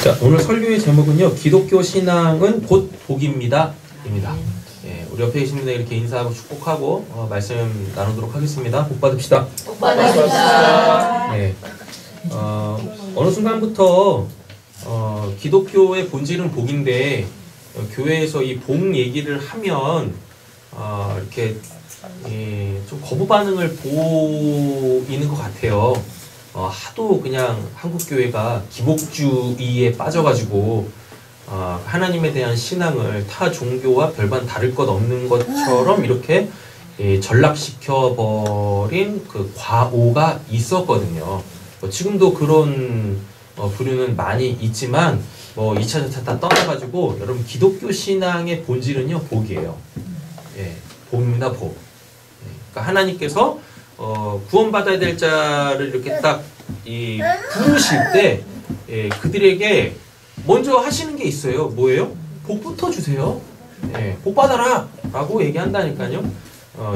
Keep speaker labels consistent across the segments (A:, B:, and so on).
A: 자, 오늘 설교의 제목은요, 기독교 신앙은 곧 복입니다. 입니다. 예, 우리 옆에 계신 분들 이렇게 인사하고 축복하고 말씀 나누도록 하겠습니다. 복 받읍시다.
B: 복 받으십시다.
A: 네, 어느 순간부터 기독교의 본질은 복인데 교회에서 이 복 얘기를 하면 이렇게 좀 거부 반응을 보이는 것 같아요. 하도 그냥 한국 교회가 기복주의에 빠져가지고 하나님에 대한 신앙을 타 종교와 별반 다를 것 없는 것처럼 이렇게 전락시켜 버린 그 과오가 있었거든요. 지금도 그런 부류는 많이 있지만 2차 전차 다 떠나가지고 여러분 기독교 신앙의 본질은요 복이에요. 예, 복입니다. 복. 그러니까 하나님께서 구원받아야 될 자를 이렇게 딱 부르실 때 그들에게 먼저 하시는 게 있어요. 뭐예요? 복부터 주세요. 복 받아라 라고 얘기한다니까요.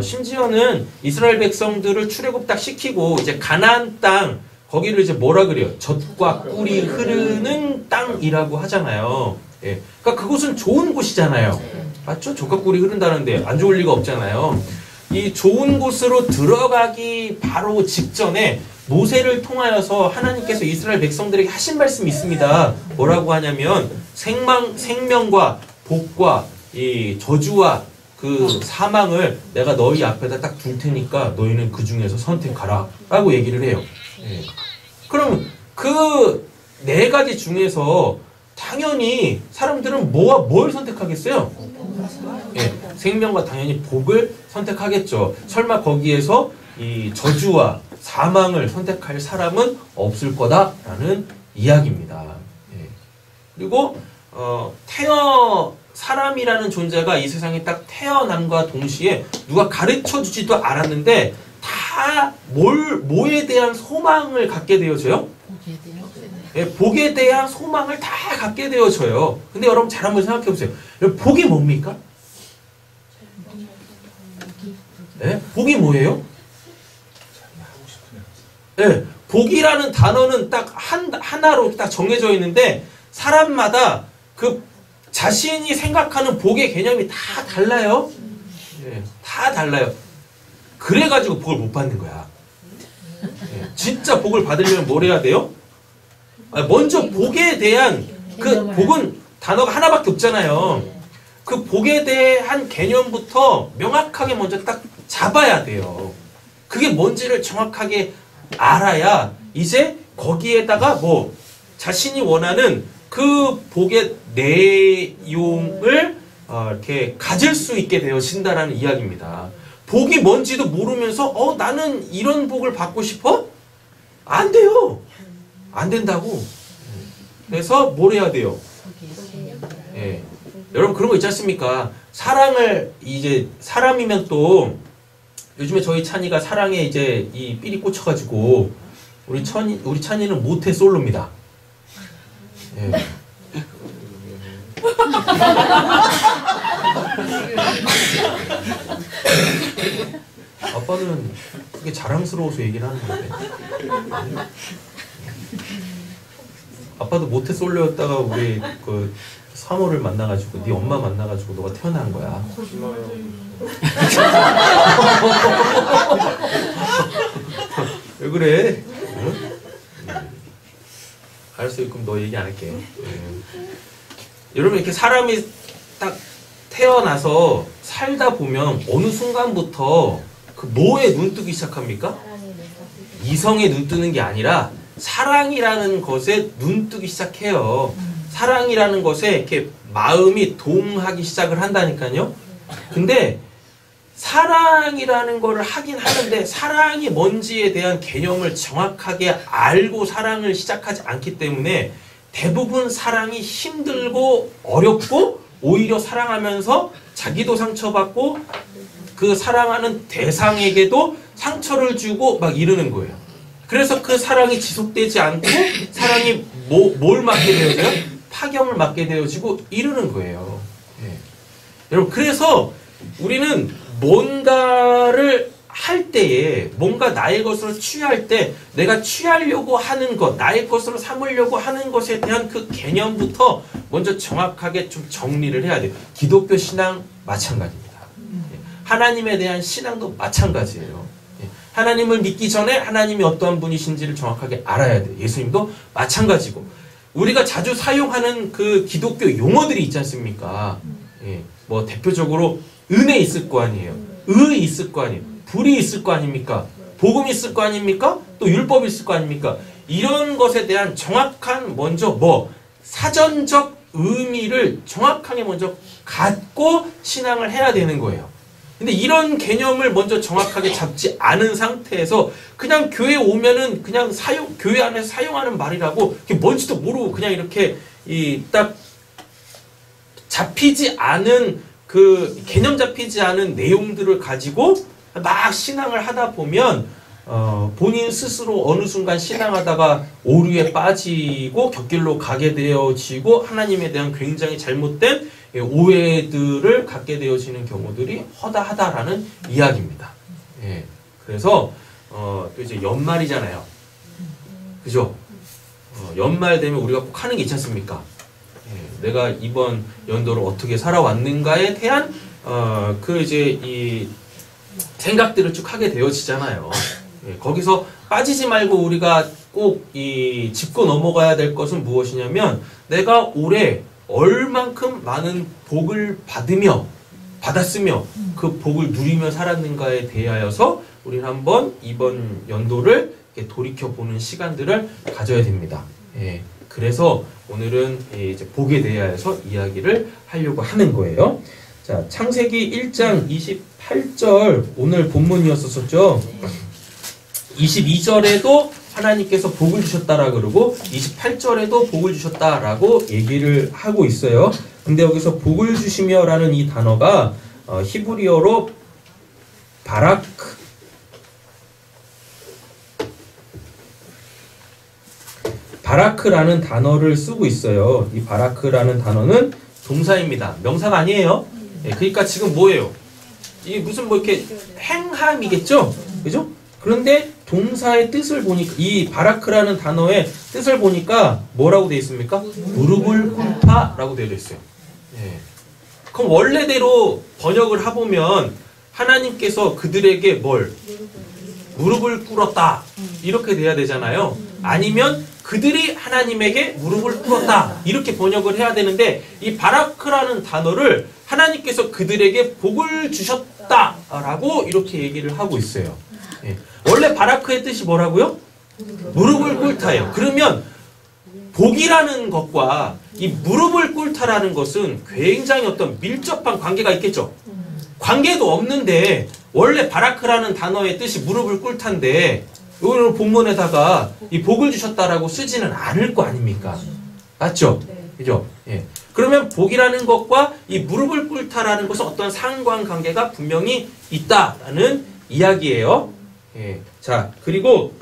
A: 심지어는 이스라엘 백성들을 출애굽 딱 시키고 이제 가나안 땅 거기를 이제 뭐라 그래요? 젖과 꿀이 흐르는 땅이라고 하잖아요. 그러니까 그곳은 좋은 곳이잖아요. 맞죠? 젖과 꿀이 흐른다는데 안 좋을 리가 없잖아요. 이 좋은 곳으로 들어가기 바로 직전에 모세를 통하여서 하나님께서 이스라엘 백성들에게 하신 말씀이 있습니다. 뭐라고 하냐면 생명과 복과 이 저주와 그 사망을 내가 너희 앞에다 딱 둘 테니까 너희는 그 중에서 선택하라 라고 얘기를 해요. 그러면 그 네 가지 중에서 당연히 사람들은 뭘 선택하겠어요? 생명과 당연히 복을 선택하겠죠. 설마 거기에서 이 저주와 사망을 선택할 사람은 없을 거다라는 이야기입니다. 그리고 사람이라는 존재가 이 세상에 딱 태어남과 동시에 누가 가르쳐 주지도 않았는데 다 뭐에 대한 소망을 갖게 되어져요? 복에 대한 소망을 다 갖게 되어져요. 근데 여러분 잘 한번 생각해 보세요. 복이 뭡니까? 복이 뭐예요? 복이라는 단어는 딱 하나로 딱 정해져 있는데 사람마다 그 자신이 생각하는 복의 개념이 다 달라요. 다 달라요. 그래가지고 복을 못 받는 거야. 진짜 복을 받으려면 뭘 해야 돼요? 먼저 복에 대한 그 복은 단어가 하나밖에 없잖아요. 그 복에 대한 개념부터 명확하게 먼저 딱 잡아야 돼요. 그게 뭔지를 정확하게 알아야 이제 거기에다가 자신이 원하는 그 복의 내용을 이렇게 가질 수 있게 되어진다라는 이야기입니다. 복이 뭔지도 모르면서 나는 이런 복을 받고 싶어? 안 돼요. 안 된다고. 그래서 뭘 해야 돼요? 여러분 그런 거 있지 않습니까? 사랑을 이제 사람이면 또 요즘에 저희 찬이가 사랑에 이제 이 삘이 꽂혀가지고 우리 찬이는 모태솔로입니다. 아빠는 그게 자랑스러워서 얘기를 하는 건데 아빠도 모태솔로였다가 우리 그 사모를 만나가지고 네 엄마 만나가지고 너가 태어난 거야. 왜 그래? 응? 알았어. 그럼 너 얘기 안 할게. 여러분 이렇게 사람이 딱 태어나서 살다 보면 어느 순간부터 그 뭐에 눈뜨기 시작합니까? 이성에 눈뜨는 게 아니라 사랑이라는 것에 눈뜨기 시작해요. 사랑이라는 것에 이렇게 마음이 동하기 시작을 한다니까요. 근데 사랑이라는 거를 하긴 하는데 사랑이 뭔지에 대한 개념을 정확하게 알고 사랑을 시작하지 않기 때문에 대부분 사랑이 힘들고 어렵고 오히려 사랑하면서 자기도 상처받고 그 사랑하는 대상에게도 상처를 주고 막 이러는 거예요. 그래서 그 사랑이 지속되지 않고 사랑이 뭘 맞게 되어져요? 파경을 맞게 되어지고 이러는 거예요. 여러분 그래서 우리는 뭔가를 할 때에 뭔가 나의 것으로 취할 때 내가 취하려고 하는 것, 나의 것으로 삼으려고 하는 것에 대한 그 개념부터 먼저 정확하게 좀 정리를 해야 돼요. 기독교 신앙 마찬가지입니다. 하나님에 대한 신앙도 마찬가지예요. 하나님을 믿기 전에 하나님이 어떠한 분이신지를 정확하게 알아야 돼요. 예수님도 마찬가지고. 우리가 자주 사용하는 그 기독교 용어들이 있지 않습니까? 뭐 대표적으로 은혜 있을 거 아니에요. 의 있을 거 아니에요. 불이 있을 거 아닙니까? 복음 있을 거 아닙니까? 또 율법 있을 거 아닙니까? 이런 것에 대한 정확한 먼저 뭐 사전적 의미를 정확하게 먼저 갖고 신앙을 해야 되는 거예요. 근데 이런 개념을 먼저 정확하게 잡지 않은 상태에서 그냥 교회 오면은 그냥 교회 안에서 사용하는 말이라고 뭔지도 모르고 그냥 이렇게 딱 잡히지 않은 그 개념 잡히지 않은 내용들을 가지고 막 신앙을 하다 보면 본인 스스로 어느 순간 신앙하다가 오류에 빠지고 곁길로 가게 되어지고 하나님에 대한 굉장히 잘못된 오해들을 갖게 되어지는 경우들이 허다하다라는 이야기입니다. 예. 그래서 또 이제 연말이잖아요. 그죠? 연말 되면 우리가 꼭 하는 게 있지 않습니까? 예. 내가 이번 연도를 어떻게 살아왔는가에 대한 그 이제 이 생각들을 쭉 하게 되어지잖아요. 예. 거기서 빠지지 말고 우리가 꼭 짚고 넘어가야 될 것은 무엇이냐면 내가 올해 얼만큼 많은 복을 받았으며 그 복을 누리며 살았는가에 대하여서 우리는 한번 이번 연도를 돌이켜보는 시간들을 가져야 됩니다. 예, 그래서 오늘은 이제 복에 대하여서 이야기를 하려고 하는 거예요. 자, 창세기 1장 28절 오늘 본문이었었죠. 22절에도 하나님께서 복을 주셨다라 그러고 28절에도 복을 주셨다라고 얘기를 하고 있어요. 근데 여기서 복을 주시며 라는 이 단어가 히브리어로 바라크라는 단어를 쓰고 있어요. 이 바라크라는 단어는 동사입니다. 명사가 아니에요. 그러니까 지금 뭐예요? 이게 무슨 뭐 이렇게 행함이겠죠? 그죠? 그런데 동사의 뜻을 보니까 이 바라크라는 단어의 뜻을 보니까 뭐라고 되어 있습니까? 무릎을 꿇다라고 되어 있어요. 예. 그럼 원래대로 번역을 해보면 하나님께서 그들에게 뭘? 무릎을 꿇었다 이렇게 돼야 되잖아요. 아니면 그들이 하나님에게 무릎을 꿇었다 이렇게 번역을 해야 되는데 이 바라크라는 단어를 하나님께서 그들에게 복을 주셨다라고 이렇게 얘기를 하고 있어요. 예. 원래 바라크의 뜻이 뭐라고요? 무릎을 꿇다예요. 그러면 복이라는 것과 이 무릎을 꿇다라는 것은 굉장히 어떤 밀접한 관계가 있겠죠. 관계도 없는데 원래 바라크라는 단어의 뜻이 무릎을 꿇다인데 오늘 본문에다가 이 복을 주셨다라고 쓰지는 않을 거 아닙니까? 맞죠? 그죠? 예. 그러면 복이라는 것과 이 무릎을 꿇다라는 것은 어떤 상관관계가 분명히 있다라는 이야기예요. 예. 자, 그리고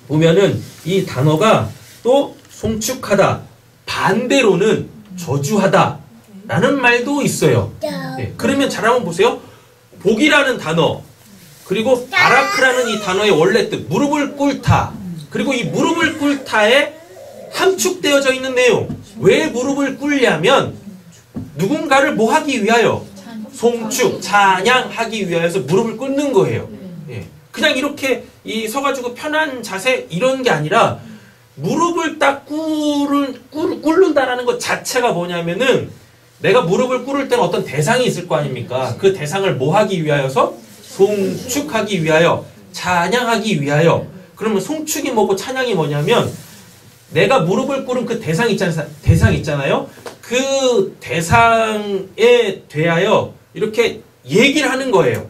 A: 보면은 이 단어가 또 송축하다, 반대로는 저주하다 라는 말도 있어요. 예. 그러면 잘 한번 보세요. 복이라는 단어, 그리고 바라크라는 이 단어의 원래 뜻, 무릎을 꿇다, 그리고 이 무릎을 꿇다에 함축되어져 있는 내용. 왜 무릎을 꿇냐면 누군가를 뭐 하기 위하여? 송축, 찬양하기 위하여서 무릎을 꿇는 거예요. 예. 그냥 이렇게 서가지고 편한 자세 이런 게 아니라 무릎을 딱 꿇는다라는 것 자체가 뭐냐면은 내가 무릎을 꿇을 때는 어떤 대상이 있을 거 아닙니까? 그 대상을 뭐 하기 위하여서? 송축하기 위하여, 찬양하기 위하여. 그러면 송축이 뭐고 찬양이 뭐냐면 내가 무릎을 꿇은 그 대상 있잖아요. 그 대상에 대하여 이렇게 얘기를 하는 거예요.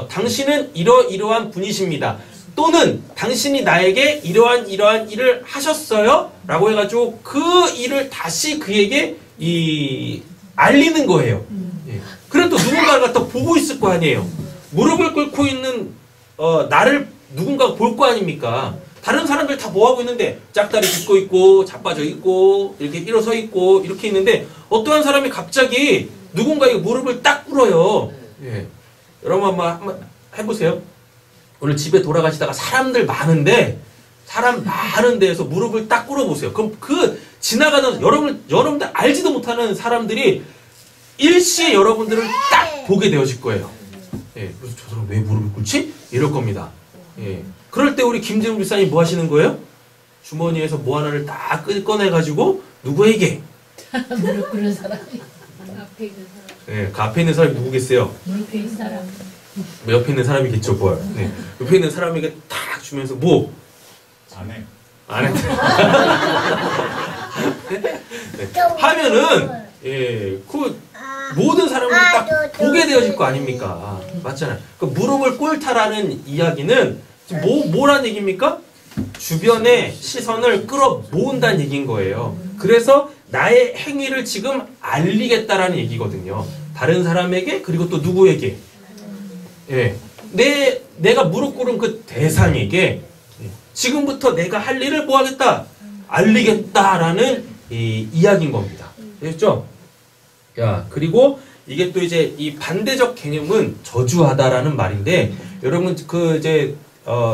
A: 당신은 이러이러한 분이십니다. 또는 당신이 나에게 이러한 일을 하셨어요? 라고 해가지고 그 일을 다시 그에게 알리는 거예요. 예. 그럼 또 누군가가 또 보고 있을 거 아니에요. 무릎을 꿇고 있는 나를 누군가가 볼 거 아닙니까? 다른 사람들 다 뭐하고 있는데 짝다리 짚고 있고 자빠져 있고 이렇게 일어서 있고 이렇게 있는데 어떠한 사람이 갑자기 누군가에게 무릎을 딱 꿇어요. 예. 여러분 한번 해보세요. 오늘 집에 돌아가시다가 사람 많은 데에서 무릎을 딱 꿇어보세요. 그럼 그 지나가는 여러분들 알지도 못하는 사람들이 일시에 여러분들을 딱 보게 되어질 거예요. 예, 그래서 저 사람 왜 무릎을 꿇지? 이럴 겁니다. 예, 그럴 때 우리 김재훈 불사님 뭐 하시는 거예요? 주머니에서 뭐 하나를 딱 꺼내가지고 누구에게?
C: 무릎 꿇은 사람. 앞에 있는 사람.
A: 예, 그 앞에 있는 사람이 누구겠어요?
C: 무릎에 있는 사람.
A: 옆에 있는 사람이겠죠, 뭘. 네. 옆에 있는 사람에게 딱 주면서 뭐? 안 해. 네. 하면은 그 모든 사람들이 딱 보게 되어질 거 아닙니까? 맞잖아요. 그 무릎을 꿇다라는 이야기는 지금 뭐란 얘기입니까? 주변의 시선을 끌어 모은다는 얘기인 거예요. 그래서 나의 행위를 지금 알리겠다라는 얘기거든요. 다른 사람에게 그리고 또 누구에게? 예, 내가 무릎 꿇은 그 대상에게 지금부터 내가 할 일을 뭐 하겠다? 알리겠다라는 이야기인 겁니다. 됐죠? 야, 그리고 이게 또 이제 이 반대적 개념은 저주하다라는 말인데, 여러분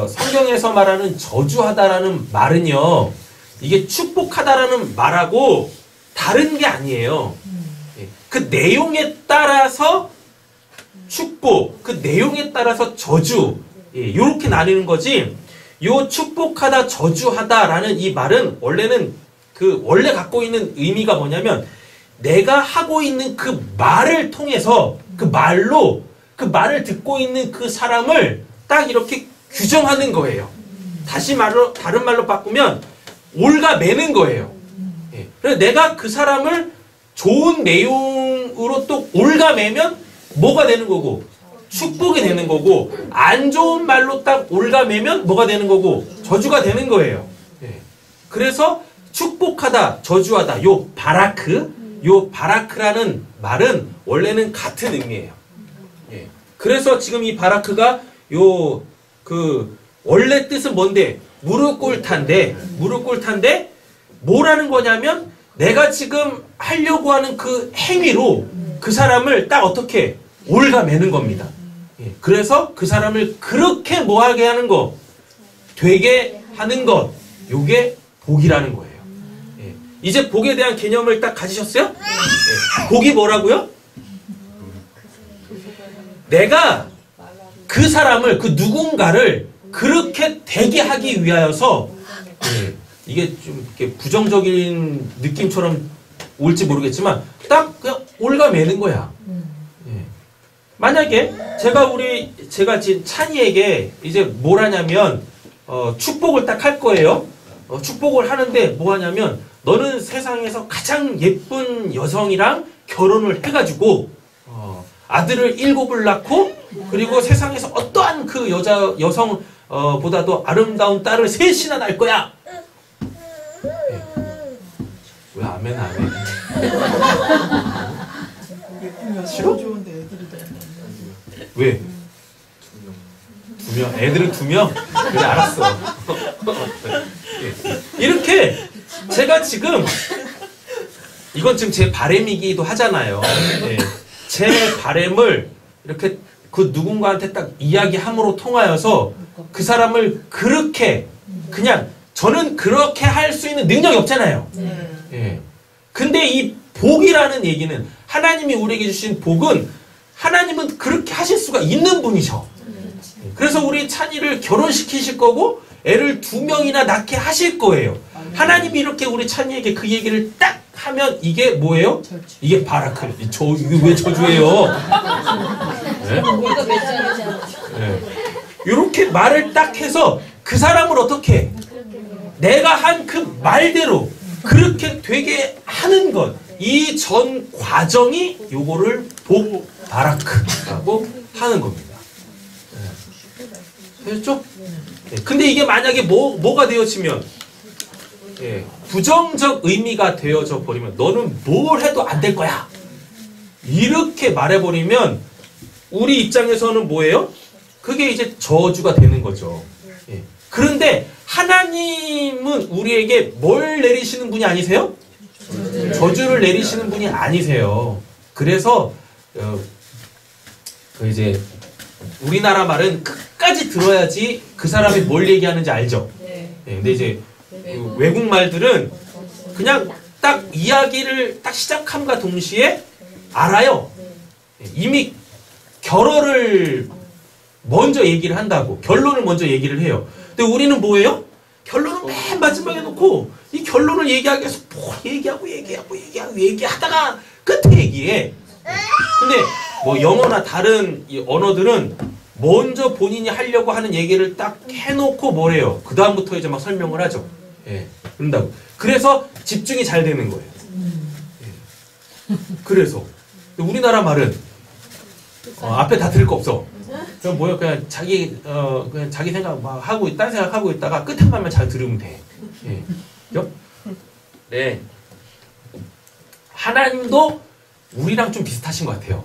A: 성경에서 말하는 저주하다라는 말은요, 이게 축복하다라는 말하고 다른 게 아니에요. 그 내용에 따라서 축복, 그 내용에 따라서 저주, 이렇게 나뉘는 거지. 요 축복하다, 저주하다라는 이 말은 원래는 원래 갖고 있는 의미가 뭐냐면, 내가 하고 있는 그 말을 통해서 그 말을 듣고 있는 그 사람을 딱 이렇게 규정하는 거예요. 다른 말로 바꾸면 올가매는 거예요. 그래서 내가 그 사람을 좋은 내용으로 또 올가매면 뭐가 되는 거고? 축복이 되는 거고, 안 좋은 말로 딱 올가매면 뭐가 되는 거고? 저주가 되는 거예요. 그래서 축복하다, 저주하다, 요 바라크라는 말은 원래는 같은 의미예요. 그래서 지금 이 바라크가 원래 뜻은 뭔데? 무릎 꿇다인데 뭐라는 거냐면, 내가 지금 하려고 하는 그 행위로 그 사람을 딱 어떻게 올가매는 겁니다. 그래서 그 사람을 그렇게 뭐하게 하는 거, 되게 하는 것, 요게 복이라는 거예요. 이제 복에 대한 개념을 딱 가지셨어요? 복이 뭐라고요? 내가 그 사람을, 그 누군가를 그렇게 되게 하기 위하여서, 이게 좀 이렇게 부정적인 느낌처럼 올지 모르겠지만 딱 그냥 올가매는 거야. 만약에 제가 지금 찬이에게 이제 뭘 하냐면 축복을 딱 할 거예요. 축복을 하는데 뭐 하냐면, 너는 세상에서 가장 예쁜 여성이랑 결혼을 해가지고 아들을 7을 낳고, 그리고 세상에서 어떠한 그 여성 보다도 아름다운 딸을 3이나 낳을 거야. 왜 아멘 안 해? 싫어? 왜? 2명. 애들은 2명? 그래, 알았어. 이렇게 제가 지금, 이건 지금 제 바램이기도 하잖아요. 제 바램을 이렇게 그 누군가한테 딱 이야기함으로 통하여서 그 사람을 그렇게, 그냥 저는 그렇게 할 수 있는 능력이 없잖아요. 근데 이 복이라는 얘기는, 하나님이 우리에게 주신 복은 하나님은 그렇게 하실 수가 있는 분이죠. 그래서 우리 찬이를 결혼시키실 거고 애를 2명이나 낳게 하실 거예요. 하나님이 이렇게 우리 찬이에게 그 얘기를 딱 하면 이게 뭐예요? 이게 바라크. 이게 왜 저주예요? 이렇게 말을 딱 해서 그 사람을 어떻게, 내가 한 그 말대로 그렇게 되게 하는 것, 이 전 과정이 요거를 복 바라크라고 하는 겁니다. 됐죠? 근데 이게 만약에 뭐가 되어지면, 부정적 의미가 되어져 버리면, 너는 뭘 해도 안 될 거야, 이렇게 말해버리면 우리 입장에서는 뭐예요? 그게 이제 저주가 되는 거죠. 그런데 하나님은 우리에게 뭘 내리시는 분이 아니세요? 저주를 내리시는 분이 아니세요. 그래서 이제 우리나라 말은 끝까지 들어야지 그 사람이 뭘 얘기하는지 알죠.
C: 네.
A: 예, 근데 이제 그 외국 말들은 그냥 딱 이야기를 딱 시작함과 동시에 알아요. 예, 이미 결어를 먼저 얘기를 한다고. 결론을 먼저 얘기를 해요. 근데 우리는 뭐예요? 결론을 맨 마지막에 놓고 이 결론을 얘기하기 위해서 뭘 얘기하다가 끝에 얘기해. 근데 뭐 영어나 다른 이 언어들은 먼저 본인이 하려고 하는 얘기를 딱 해놓고 뭐래요? 그 다음부터 이제 막 설명을 하죠. 예, 그런다고. 그래서 집중이 잘 되는 거예요. 예. 그래서 우리나라 말은 앞에 다 들을 거 없어. 그냥 뭐야? 그냥 자기 생각 막 하고 딴 생각 하고 있다가 끝에 가면 잘 들으면 돼. 예. 그죠? 네. 하나님도 우리랑 좀 비슷하신 것 같아요.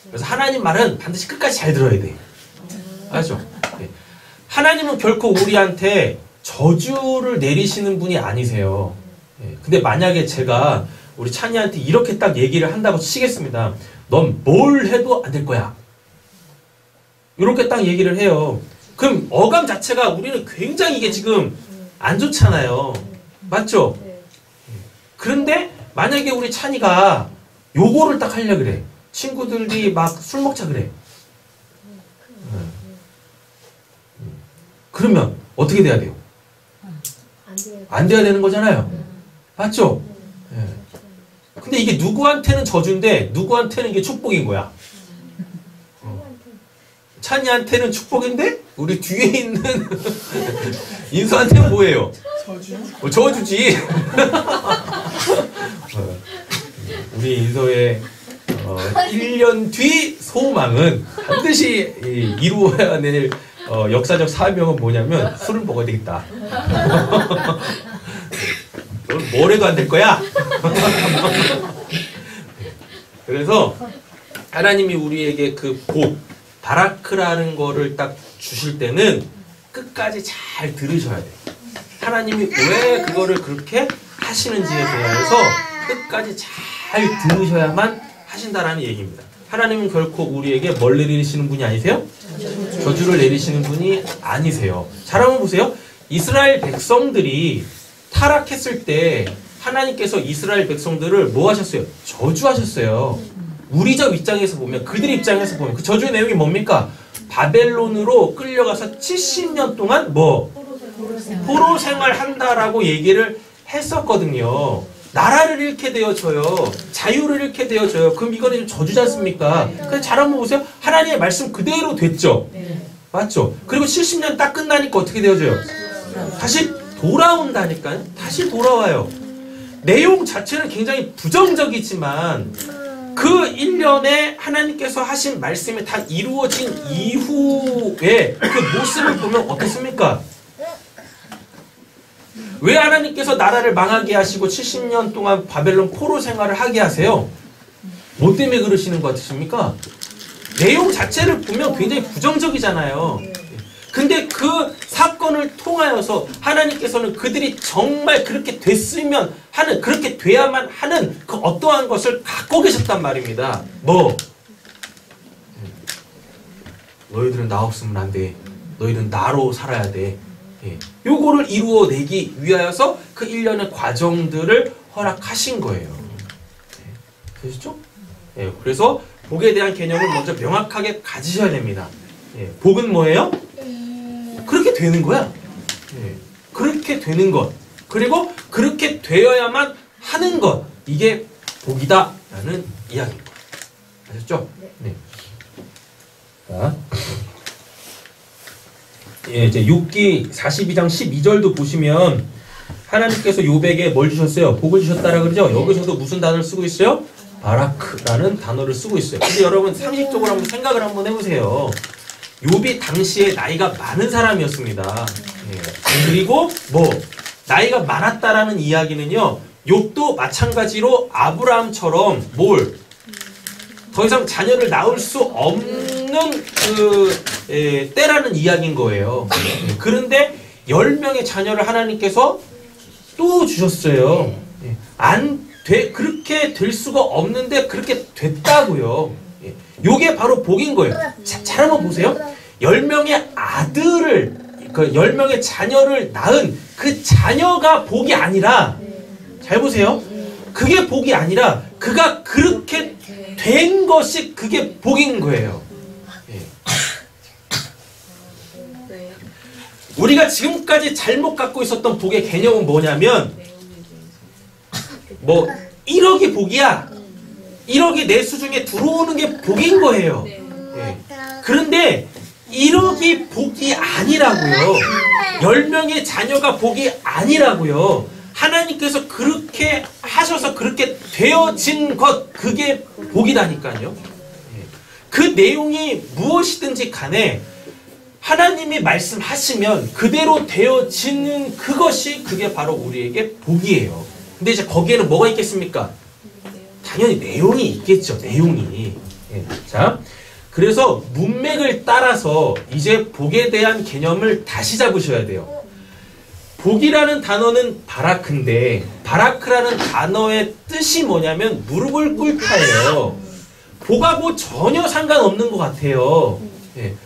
A: 그래서 하나님 말은 반드시 끝까지 잘 들어야 돼. 알죠? 예. 하나님은 결코 우리한테 저주를 내리시는 분이 아니세요. 예. 근데 만약에 제가 우리 찬이한테 이렇게 딱 얘기를 한다고 치겠습니다. 넌 뭘 해도 안 될 거야. 이렇게 딱 얘기를 해요. 그럼 어감 자체가 우리는 굉장히 이게 지금 안 좋잖아요. 맞죠? 그런데 만약에 우리 찬이가 요거를 딱 하려고 그래. 친구들이 막 술 먹자 그래. 그러면 어떻게 돼야 돼요? 안 돼야 되는 거잖아요. 맞죠? 예. 근데 이게 누구한테는 저주인데 누구한테는 이게 축복인 거야. 찬이한테는 축복인데 우리 뒤에 있는 인수한테는 뭐예요? 저주지. 우리 인서의 1년 뒤 소망은 반드시 이루어야 될 역사적 사명은 뭐냐면 술을 먹어야 되겠다. 넌 뭘 해도 안 될 거야. 그래서 하나님이 우리에게 그 복, 바라크라는 거를 딱 주실 때는 끝까지 잘 들으셔야 돼요. 하나님이 왜 그거를 그렇게 하시는지에 대해서 끝까지 잘 들으셔야만 하신다라는 얘기입니다. 하나님은 결코 우리에게 뭘 내리시는 분이 아니세요? 저주를 내리시는 분이 아니세요. 잘 한번 보세요. 이스라엘 백성들이 타락했을 때 하나님께서 이스라엘 백성들을 뭐 하셨어요? 저주하셨어요. 우리적 입장에서 보면, 그들 입장에서 보면 그 저주의 내용이 뭡니까? 바벨론으로 끌려가서 70년 동안 뭐? 포로 생활한다라고 얘기를 했었거든요. 나라를 잃게 되어져요. 자유를 잃게 되어져요. 그럼 이거는 저주지 않습니까? 그래서 잘 한번 보세요. 하나님의 말씀 그대로 됐죠? 맞죠? 그리고 70년 딱 끝나니까 어떻게 되어져요? 다시 돌아온다니까요. 다시 돌아와요. 내용 자체는 굉장히 부정적이지만 그 1년에 하나님께서 하신 말씀이 다 이루어진 이후에 그 모습을 보면 어떻습니까? 왜 하나님께서 나라를 망하게 하시고 70년 동안 바벨론 포로 생활을 하게 하세요? 뭐 때문에 그러시는 것 같으십니까? 내용 자체를 보면 굉장히 부정적이잖아요. 근데 그 사건을 통하여서 하나님께서는 그들이 정말 그렇게 됐으면 하는, 그렇게 돼야만 하는 그 어떠한 것을 갖고 계셨단 말입니다. 뭐? 너희들은 나 없으면 안 돼. 너희들은 나로 살아야 돼. 예. 요거를 이루어내기 위하여서 그 1년의 과정들을 허락하신 거예요. 예. 되시죠? 예. 그래서 복에 대한 개념을 먼저 명확하게 가지셔야 됩니다. 예. 복은 뭐예요? 그렇게 되는 거야. 예. 그렇게 되는 것. 그리고 그렇게 되어야만 하는 것. 이게 복이다. 라는 이야기입니다. 아셨죠? 네. 자. 예, 이제 욥기 42장 12절도 보시면 하나님께서 욥에게 뭘 주셨어요? 복을 주셨다라 그러죠? 여기서도 무슨 단어를 쓰고 있어요? 바라크라는 단어를 쓰고 있어요. 근데 여러분 상식적으로 한번 생각을 한번 해보세요. 욥이 당시에 나이가 많은 사람이었습니다. 예. 그리고 뭐 나이가 많았다라는 이야기는요. 욥도 마찬가지로 아브라함처럼 뭘 더 이상 자녀를 낳을 수 없는 때라는 이야기인 거예요. 예. 그런데 10명의 자녀를 하나님께서 또 주셨어요. 예. 그렇게 될 수가 없는데 그렇게 됐다고요. 예. 요게 바로 복인 거예요. 잘 한번 보세요. 10명의 아들을, 그 10명의 자녀를 낳은 그 자녀가 복이 아니라, 잘 보세요. 그게 복이 아니라 그가 그렇게 된 것이 그게 복인 거예요. 예. 우리가 지금까지 잘못 갖고 있었던 복의 개념은 뭐냐면, 뭐 1억이 복이야. 1억이 내 수중에 들어오는 게 복인 거예요. 예. 그런데 1억이 복이 아니라고요. 10명의 자녀가 복이 아니라고요. 하나님께서 그렇게 하셔서 그렇게 되어진 것, 그게 복이라니까요. 그 내용이 무엇이든지 간에 하나님이 말씀하시면 그대로 되어지는 그것이, 그게 바로 우리에게 복이에요. 근데 이제 거기에는 뭐가 있겠습니까? 당연히 내용이 있겠죠. 내용이. 자, 그래서 문맥을 따라서 이제 복에 대한 개념을 다시 잡으셔야 돼요. 복이라는 단어는 바라크인데, 바라크라는 단어의 뜻이 뭐냐면 무릎을 꿇다예요. 복하고 전혀 상관없는 것 같아요.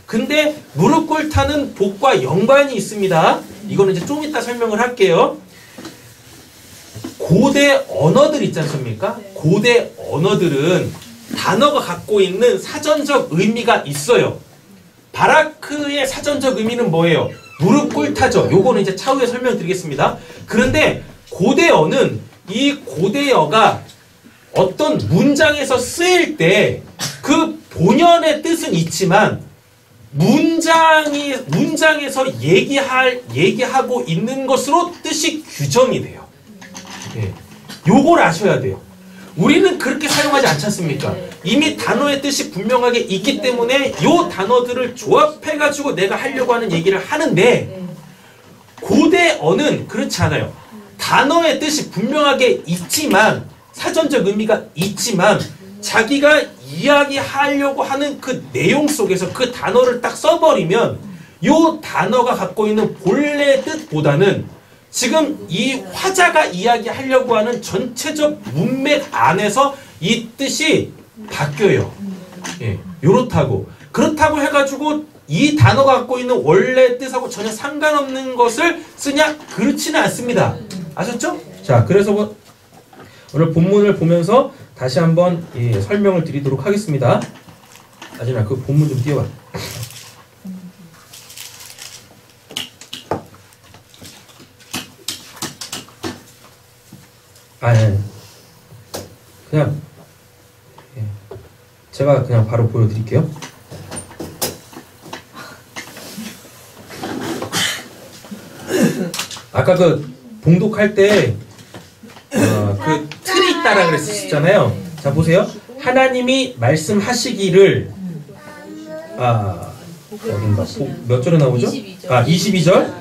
A: 근데 무릎 꿇다는 복과 연관이 있습니다. 이거는 이제 좀 이따 설명을 할게요. 고대 언어들 있지 않습니까? 고대 언어들은 단어가 갖고 있는 사전적 의미가 있어요. 바라크의 사전적 의미는 뭐예요? 무릎 꿇다죠. 요거는 이제 차후에 설명드리겠습니다. 그런데 고대어는, 이 고대어가 어떤 문장에서 쓰일 때 그 본연의 뜻은 있지만 문장에서 얘기하고 있는 것으로 뜻이 규정이 돼요. 예. 요걸 아셔야 돼요. 우리는 그렇게 사용하지 않지 않습니까? 이미 단어의 뜻이 분명하게 있기 때문에 요 단어들을 조합해가지고 내가 하려고 하는 얘기를 하는데, 고대어는 그렇지 않아요. 단어의 뜻이 분명하게 있지만, 사전적 의미가 있지만, 자기가 이야기하려고 하는 그 내용 속에서 그 단어를 딱 써버리면 요 단어가 갖고 있는 본래 뜻보다는 지금 이 화자가 이야기하려고 하는 전체적 문맥 안에서 이 뜻이 바뀌어요. 예, 요렇다고. 그렇다고 해가지고 이 단어가 갖고 있는 원래 뜻하고 전혀 상관없는 것을 쓰냐? 그렇지는 않습니다. 아셨죠? 자, 그래서 뭐 오늘 본문을 보면서 다시 한번 설명을 드리도록 하겠습니다. 아진아, 그 본문 좀 띄워봐. 그냥 제가 그냥 바로 보여드릴게요. 아까 그 봉독할 때 그 틀이 있다라 그랬었잖아요. 자, 보세요. 하나님이 말씀하시기를, 어딘가 몇 절에 나오죠? 22절.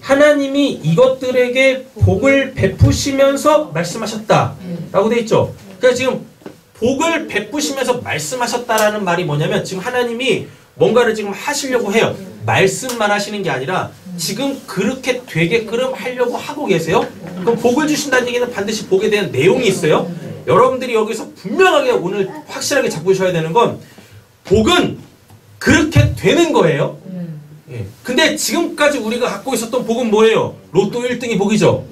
A: 하나님이 이것들에게 복을 베푸시면서 말씀하셨다 라고 돼 있죠. 그러니까 지금 복을 베푸시면서 말씀하셨다라는 말이 뭐냐면, 지금 하나님이 뭔가를 지금 하시려고 해요. 말씀만 하시는 게 아니라 지금 그렇게 되게끔 하려고 하고 계세요. 그럼 복을 주신다는 얘기는 반드시 복에 대한 내용이 있어요. 여러분들이 여기서 분명하게 오늘 확실하게 잡으셔야 되는 건, 복은 그렇게 되는 거예요. 예. 근데 지금까지 우리가 갖고 있었던 복은 뭐예요? 로또 1등이 복이죠.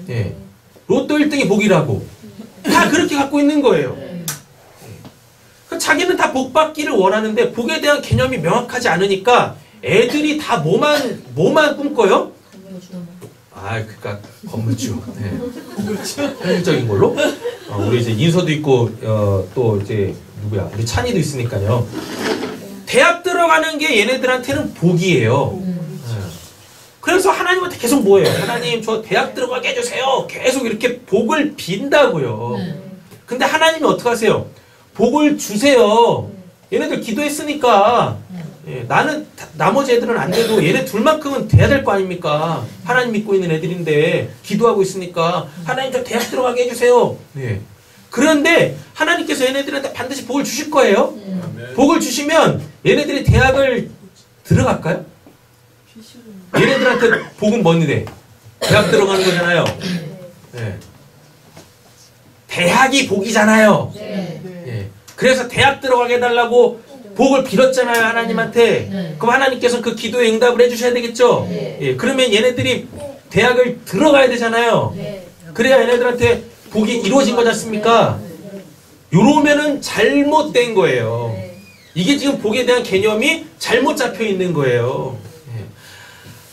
A: 예. 로또 1등이 복이라고. 다 그렇게 갖고 있는 거예요. 자기는 다 복 받기를 원하는데 복에 대한 개념이 명확하지 않으니까 애들이 다 뭐만 꿈꿔요? 그러니까 건물주. 네. 현실적인 걸로. 우리 이제 인서도 있고 또 이제 누구야? 우리 찬이도 있으니까요. 대학 들어가는 게 얘네들한테는 복이에요. 그래서 하나님한테 계속 뭐예요? 하나님, 저 대학 들어가게 해주세요. 계속 이렇게 복을 빈다고요. 근데 하나님이 어떻게 하세요? 복을 주세요. 얘네들 기도했으니까. 나는 나머지 애들은 안 돼도 얘네 둘만큼은 돼야 될 거 아닙니까? 하나님 믿고 있는 애들인데 기도하고 있으니까 하나님 저 대학 들어가게 해주세요. 그런데 하나님께서 얘네들한테 반드시 복을 주실 거예요. 복을 주시면 얘네들이 대학을 들어갈까요? 얘네들한테 복은 뭔데? 대학 들어가는 거잖아요. 대학이 복이잖아요. 그래서 대학 들어가게 해달라고 복을 빌었잖아요, 하나님한테.
C: 네.
A: 그럼 하나님께서는 그 기도에 응답을 해주셔야 되겠죠?
C: 네.
A: 예, 그러면 얘네들이 대학을 들어가야 되잖아요.
C: 네.
A: 그래야 얘네들한테 복이 이루어진 거지 않습니까? 요러면은 잘못된 거예요. 이게 지금 복에 대한 개념이 잘못 잡혀 있는 거예요. 예.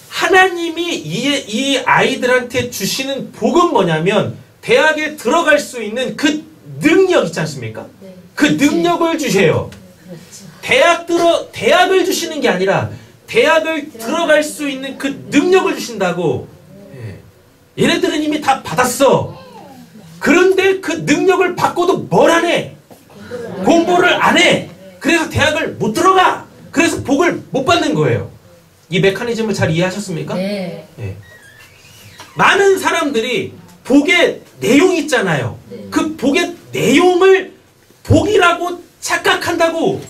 A: 하나님이 이 아이들한테 주시는 복은 뭐냐면 대학에 들어갈 수 있는 그 능력 있지 않습니까?
C: 네.
A: 그 능력을 주세요.
C: 그렇죠.
A: 대학을 주시는 게 아니라 대학을 들어갈 수 있는 그 능력을 주신다고. 예. 얘네들은 이미 다 받았어. 그런데 그 능력을 받고도 뭘 안 해? 공부를 안 해. 그래서 대학을 못 들어가. 그래서 복을 못 받는 거예요. 이 메커니즘을 잘 이해하셨습니까?
C: 네.
A: 예. 많은 사람들이 복의 내용이 있잖아요. 그 복의 내용을 복이라고 착각한다고.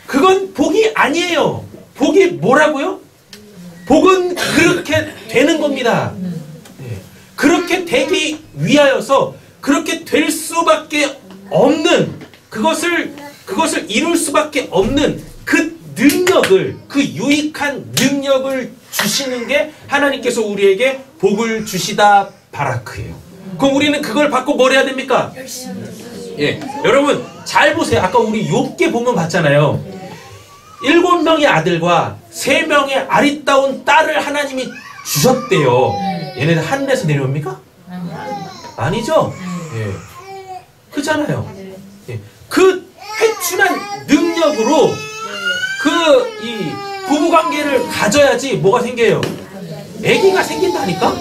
A: 그건 복이 아니에요. 복이 뭐라고요? 복은 그렇게 되는 겁니다. 예. 그렇게 되기 위하여서 그렇게 될 수밖에 없는 그것을 이룰 수밖에 없는 그 능력을, 그 유익한 능력을 주시는 게 하나님께서 우리에게 복을 주시다 바라크예요. 그럼 우리는 그걸 받고 뭘 해야 됩니까? 예, 여러분 잘 보세요. 아까 우리 욥기 보면 봤잖아요. 7명의 아들과 3명의 아리따운 딸을 하나님이 주셨대요. 얘네들 하늘에서 내려옵니까? 아니죠? 예. 그렇잖아요. 예. 그 회춘한 능력으로 이 부부관계를 가져야지 뭐가 생겨요? 아기가 생긴다니까?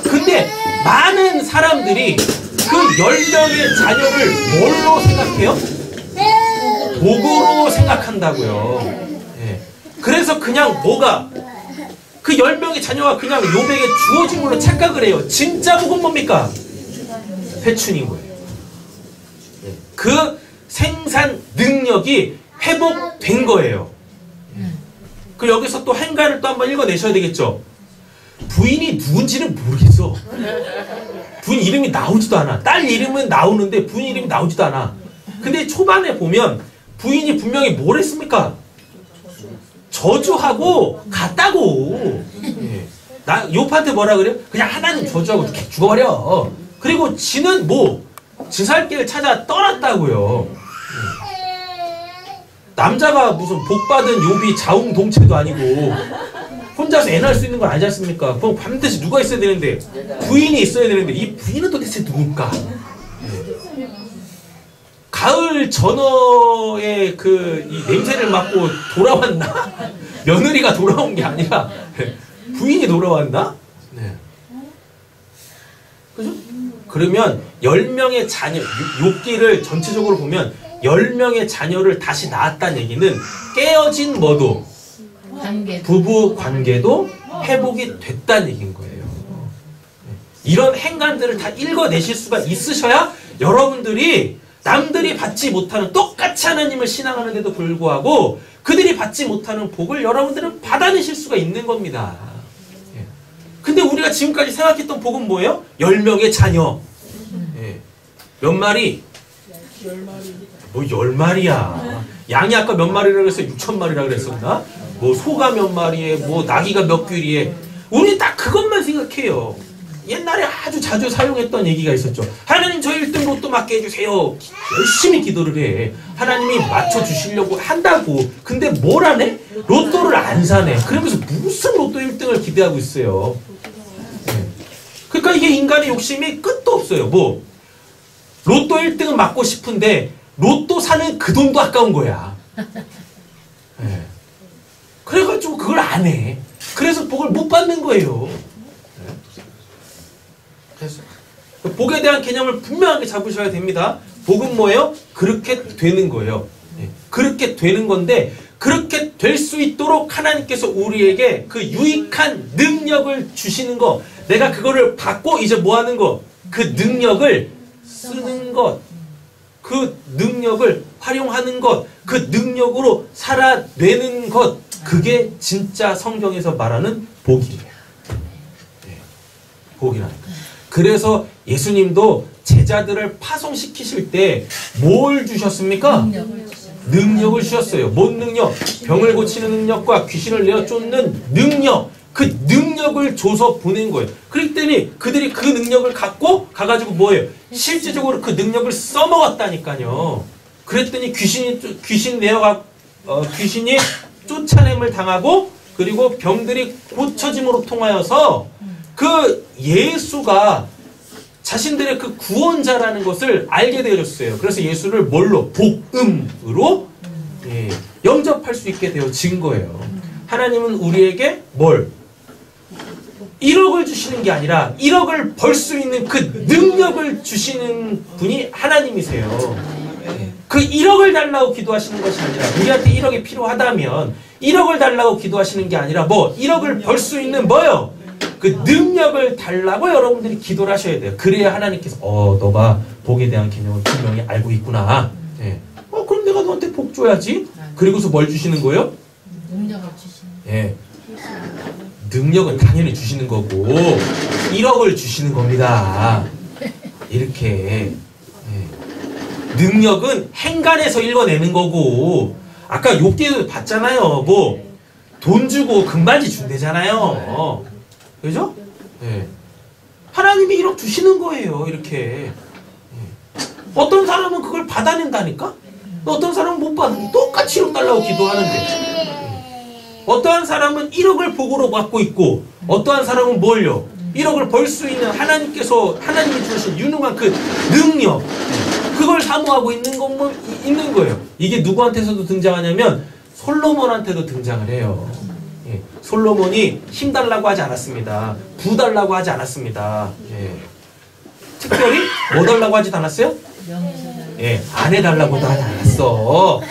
A: 근데 많은 사람들이 그 10명의 자녀를 뭘로 생각해요? 복으로 생각한다고요. 예. 그래서 그냥 그 10명의 자녀가 그냥 욥에게 주어진 걸로 착각을 해요. 진짜 복은 뭡니까? 회춘인 거예요. 예. 그 생산 능력이 회복된 거예요. 그 여기서 또 행간을 또 한번 읽어내셔야 되겠죠. 부인이 누군지는 모르겠어. 부인 이름이 나오지도 않아. 딸 이름은 나오는데 부인 이름이 나오지도 않아. 근데 초반에 보면 부인이 분명히 뭘 했습니까? 저주하고 갔다고. 예. 욥한테 뭐라 그래요? 그냥 하나님 저주하고 죽어버려. 그리고 지는 지 살 길을 찾아 떠났다고요. 남자가 무슨 복받은 욥이 자웅동체도 아니고 혼자서 애 낳을 수 있는 건 아니지 않습니까? 그럼 반드시 누가 있어야 되는데 부인이 있어야 되는데 이 부인은 도대체 누굴까? 예. 가을 전어의 이 냄새를 맡고 돌아왔나? 며느리가 돌아온 게 아니라 부인이 돌아왔나? 네. 그죠? 그러면 10명의 자녀, 욥기를 전체적으로 보면 10명의 자녀를 다시 낳았다는 얘기는 깨어진 부부 관계도 회복이 됐다는 얘기인 거예요. 이런 행간들을 다 읽어내실 수가 있으셔야 여러분들이 남들이 받지 못하는 똑같이 하나님을 신앙하는데도 불구하고 그들이 받지 못하는 복을 여러분들은 받아내실 수가 있는 겁니다. 근데 우리가 지금까지 생각했던 복은 뭐예요? 10명의 자녀. 몇 마리? 10마리야. 양이 아까 몇 마리라고 했어? 6,000마리라고 그랬었나? 소가 몇 마리에, 나귀가 몇 귀리에. 우리 딱 그것만 생각해요. 옛날에 아주 자주 사용했던 얘기가 있었죠. 하나님 저 1등 로또 맞게 해주세요. 열심히 기도를 해. 하나님이 맞춰주시려고 한다고. 근데 뭘 안 해? 로또를 안 사네. 그러면서 무슨 로또 1등을 기대하고 있어요. 네. 그러니까 이게 인간의 욕심이 끝도 없어요. 로또 1등은 맞고 싶은데 로또 사는 그 돈도 아까운 거야. 네. 그래가지고 그걸 안 해. 그래서 복을 못 받는 거예요. 그래서 복에 대한 개념을 분명하게 잡으셔야 됩니다. 복은 뭐예요? 그렇게 되는 거예요. 그렇게 되는 건데 그렇게 될 수 있도록 하나님께서 우리에게 그 유익한 능력을 주시는 거, 내가 그거를 받고 이제 뭐 하는 거, 그 능력을 쓰는 것, 그 능력을 활용하는 것, 그 능력으로 살아내는 것, 그게 진짜 성경에서 말하는 복이에요. 복이라는 거. 그래서 예수님도 제자들을 파송시키실 때 뭘 주셨습니까? 능력을 주셨어요. 뭔 능력? 병을 고치는 능력과 귀신을 내어 쫓는 능력. 그 능력을 줘서 보낸 거예요. 그랬더니 그들이 그 능력을 갖고 가가지고 뭐예요? 실제적으로 그 능력을 써먹었다니까요. 그랬더니 귀신이 쫓아냄을 당하고 그리고 병들이 고쳐짐으로 통하여서 그 예수가 자신들의 그 구원자라는 것을 알게 되어졌어요. 그래서 예수를 뭘로? 복음으로 영접할 수 있게 되어진 거예요. 하나님은 우리에게 뭘? 1억을 주시는 게 아니라 1억을 벌 수 있는 그 능력을 주시는 분이 하나님이세요. 그 1억을 달라고 기도하시는 것이 아니라 우리한테 1억이 필요하다면 1억을 달라고 기도하시는 게 아니라 뭐 1억을 벌 수 있는 뭐요? 그 능력을 달라고 여러분들이 기도를 하셔야 돼요. 그래야 하나님께서 너가 복에 대한 개념을 분명히 알고 있구나. 그럼 내가 너한테 복 줘야지. 그리고서 뭘 주시는 거예요?
C: 능력을 주시는.
A: 능력은 당연히 주시는 거고 1억을 주시는 겁니다. 이렇게 능력은 행간에서 읽어내는 거고 아까 욥기에도 봤잖아요. 뭐 돈 주고 금반지 준대잖아요. 그죠? 하나님이 1억 주시는 거예요. 이렇게 어떤 사람은 그걸 받아낸다니까? 어떤 사람은 못 받는 똑같이 1억 달라고 기도하는데 어떠한 사람은 1억을 복으로 받고 있고 어떠한 사람은 뭘요? 1억을 벌 수 있는 하나님이 주신 유능한 그 능력 그걸 사모하고 있는 거예요. 이게 누구한테서도 등장하냐면 솔로몬한테도 등장을 해요. 솔로몬이 힘 달라고 하지 않았습니다. 부 달라고 하지 않았습니다. 특별히 뭐 달라고 하지도 않았어요? 아내 달라고도 하지 않았어.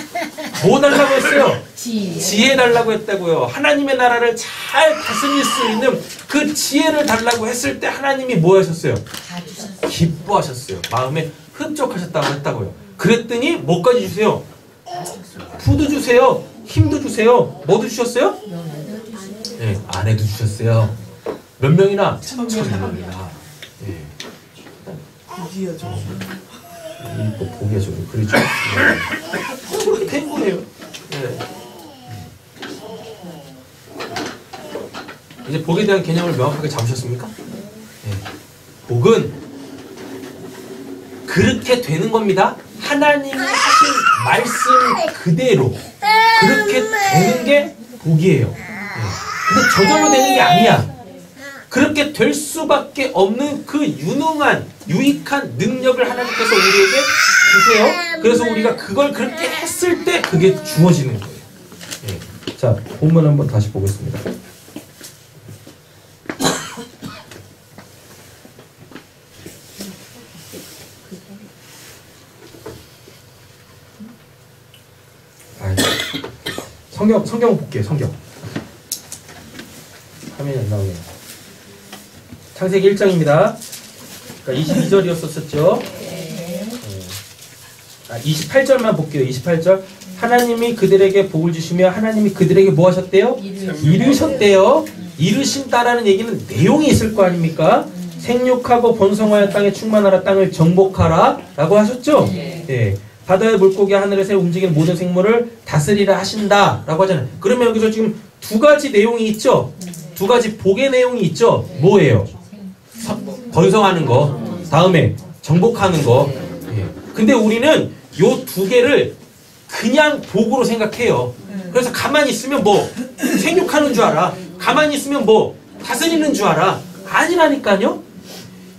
A: 뭐 달라고 했어요? 지혜 달라고 했다고요. 하나님의 나라를 잘 다스릴 수 있는 그 지혜를 달라고 했을 때 하나님이 뭐 하셨어요? 기뻐하셨어요. 마음에 흡족하셨다고 했다고요. 그랬더니 뭐까지 주세요? 부도 주세요. 힘도 주세요. 뭐도 주셨어요? 아내도 주셨어요. 몇 명이나? 1000명이나. 이거 보기가 좀 그렇죠. 그렇게 된 거예요. 이제 복에 대한 개념을 명확하게 잡으셨습니까? 복은 그렇게 되는 겁니다. 하나님이 하신 말씀 그대로 그렇게 되는 게 복이에요. 근데 저절로 되는 게 아니야. 그렇게 될 수밖에 없는 그 유익한 능력을 하나님께서 우리에게 주세요. 그래서 우리가 그걸 그렇게 했을 때 그게 주어지는 거예요. 자, 본문 한번 다시 보겠습니다. 성경 볼게요. 성경. 화면이 안 나오네요. 창세기 1장입니다. 그러니까 22절이었었죠. 28절만 볼게요. 28절. 하나님이 그들에게 복을 주시며 하나님이 그들에게 뭐 하셨대요? 이르셨대요. 이르신다라는 얘기는 내용이 있을 거 아닙니까? 생육하고 번성하여 땅에 충만하라 땅을 정복하라 라고 하셨죠? 바다의 물고기 하늘에서 움직이는 모든 생물을 다스리라 하신다 라고 하잖아요. 그러면 여기서 지금 두 가지 내용이 있죠? 두 가지 복의 내용이 있죠? 뭐예요? 번성하는 거, 다음에 정복하는 거. 근데 우리는 요 두 개를 그냥 복으로 생각해요. 그래서 가만히 있으면 뭐 생육하는 줄 알아. 가만히 있으면 뭐 다스리는 줄 알아. 아니라니까요.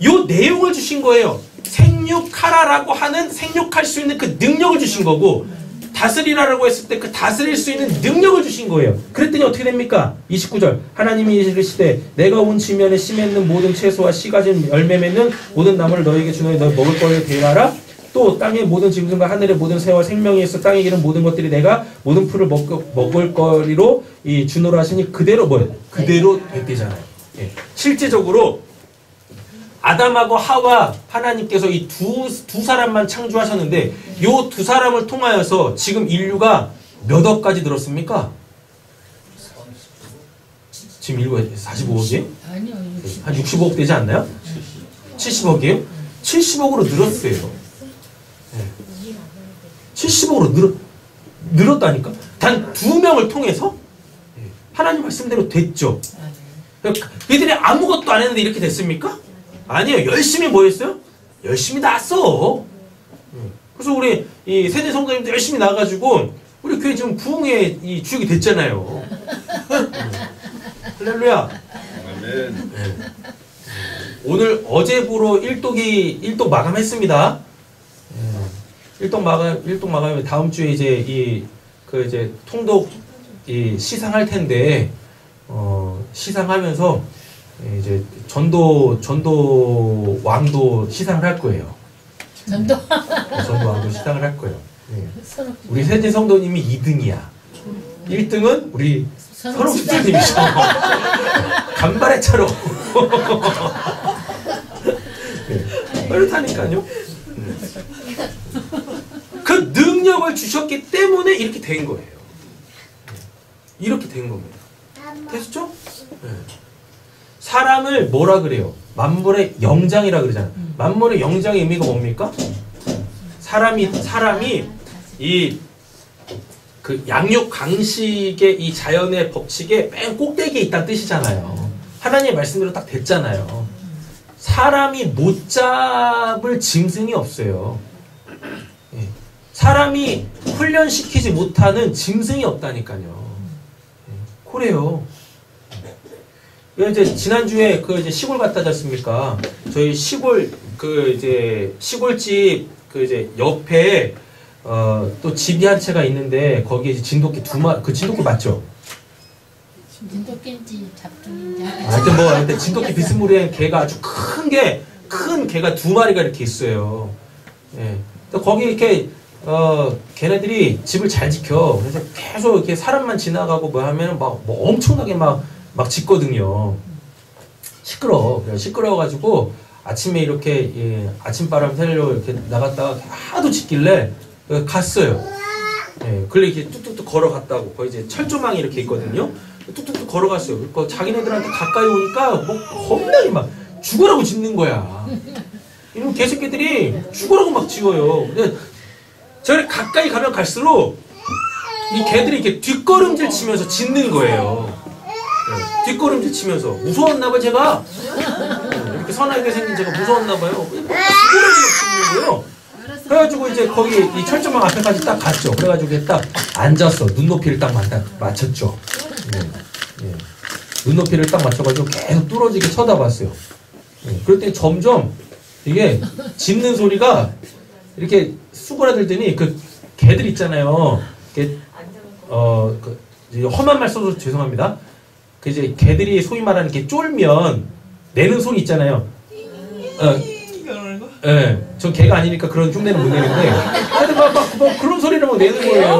A: 요 내용을 주신 거예요. 생육하라라고 하는 생육할 수 있는 그 능력을 주신 거고 다스리라라고 했을 때 그 다스릴 수 있는 능력을 주신 거예요. 그랬더니 어떻게 됩니까? 29절 하나님이 이르시되 내가 온 지면에 씨 맺는 모든 채소와 씨 가진 열매 맺는 모든 나무를 너에게 주노니 너 먹을 거를 대하라. 또 땅의 모든 짐승과 하늘의 모든 새와 생명이 있어 땅에 기는 모든 것들이 내가 모든 풀을 먹을 거리로 주노라 하시니 그대로 뭐예요? 그대로 됐대잖아요. 실제적으로 아담하고 하와 하나님께서 이 두 사람만 창조하셨는데 이 두 사람을 통하여서 지금 인류가 몇 억까지 늘었습니까? 지금 인류가 45억이에요?
C: 아니요.
A: 한 65억 되지 않나요? 70억이에요? 70억으로 늘었어요. 네. 70억으로 늘었다니까. 단 2명을 통해서 하나님 말씀대로 됐죠. 그들이 아무것도 안 했는데 이렇게 됐습니까? 아니에요. 열심히 뭐 했어요? 열심히 나왔어. 그래서 우리 이 세대 성도님들 열심히 나가지고 우리 교회 지금 부흥의 이 주역이 됐잖아요. 할렐루야.
B: 아멘.
A: 오늘 어제부로 1독 마감했습니다. 1독 마감이 다음 주에 이제 이제 통독 시상할 텐데 시상하면서 이제 전도 왕도 시상을 할 거예요.
C: 전도
A: 전도 왕도 시상을 할 거예요. 우리 세대 성도님이 2등이야. 1등은 우리 선옥 집사님이죠. 간발의 차로. 그렇다니까요. 그 능력을 주셨기 때문에 이렇게 된 거예요. 이렇게 된 겁니다. 됐죠? 사람을 뭐라 그래요? 만물의 영장이라 그러잖아요. 만물의 영장의 의미가 뭡니까? 사람이 그 양육 강식의 이 자연의 법칙의 맨 꼭대기에 있다는 뜻이잖아요. 하나님의 말씀대로 딱 됐잖아요. 사람이 못 잡을 짐승이 없어요. 사람이 훈련시키지 못하는 짐승이 없다니까요. 그래요. 이제 지난주에 그 이제 시골 갔다 왔습니까? 저희 시골 시골집 이제 옆에 또 집이 한 채가 있는데 거기에 이제 진돗개 그 진돗개 맞죠?
C: 진돗개인지 잡종인지
A: 하여튼 하여튼 진돗개 비스무리한 개가 아주 큰 개가 2마리가 이렇게 있어요. 예. 거기 이렇게 걔네들이 집을 잘 지켜. 그래서 계속 이렇게 사람만 지나가고 뭐 하면 뭐 엄청나게 막 짖거든요. 시끄러워가지고 아침에 이렇게 아침바람 쐬려고 이렇게 나갔다가 하도 짖길래 갔어요. 예, 그래 이렇게 뚝뚝뚝 걸어갔다고. 거기 이제 철조망이 이렇게 있거든요. 뚝뚝뚝 걸어갔어요. 그러니까 자기네들한테 가까이 오니까 뭐 겁나게 막 죽으라고 짖는 거야. 이런 개새끼들이 죽으라고 막 짖어요. 근데 저를 가까이 가면 갈수록 이 개들이 이렇게 뒷걸음질 치면서 짖는 거예요. 네, 뒷걸음질 치면서 무서웠나봐 제가. 이렇게 선하게 생긴 제가 무서웠나봐요. 죽으라고 막 짖는 거예요. 그래가지고 이제 거기 이 철조망 앞에까지 딱 갔죠. 그래가지고 이게 딱 앉았어. 눈높이를 딱 맞췄죠. 눈높이를 딱 맞춰가지고 계속 뚫어지게 쳐다봤어요. 그랬더니 점점 이게 짖는 소리가 이렇게 수그라들더니 그 개들 있잖아요. 험한 말 써서 죄송합니다. 그 이제 개들이 소위 말하는 게 쫄면 내는 소리 있잖아요. 예, 전 개가 아니니까 그런 흉내는 못 내는데, 하여튼 막 그런 소리를 막 내는 거예요.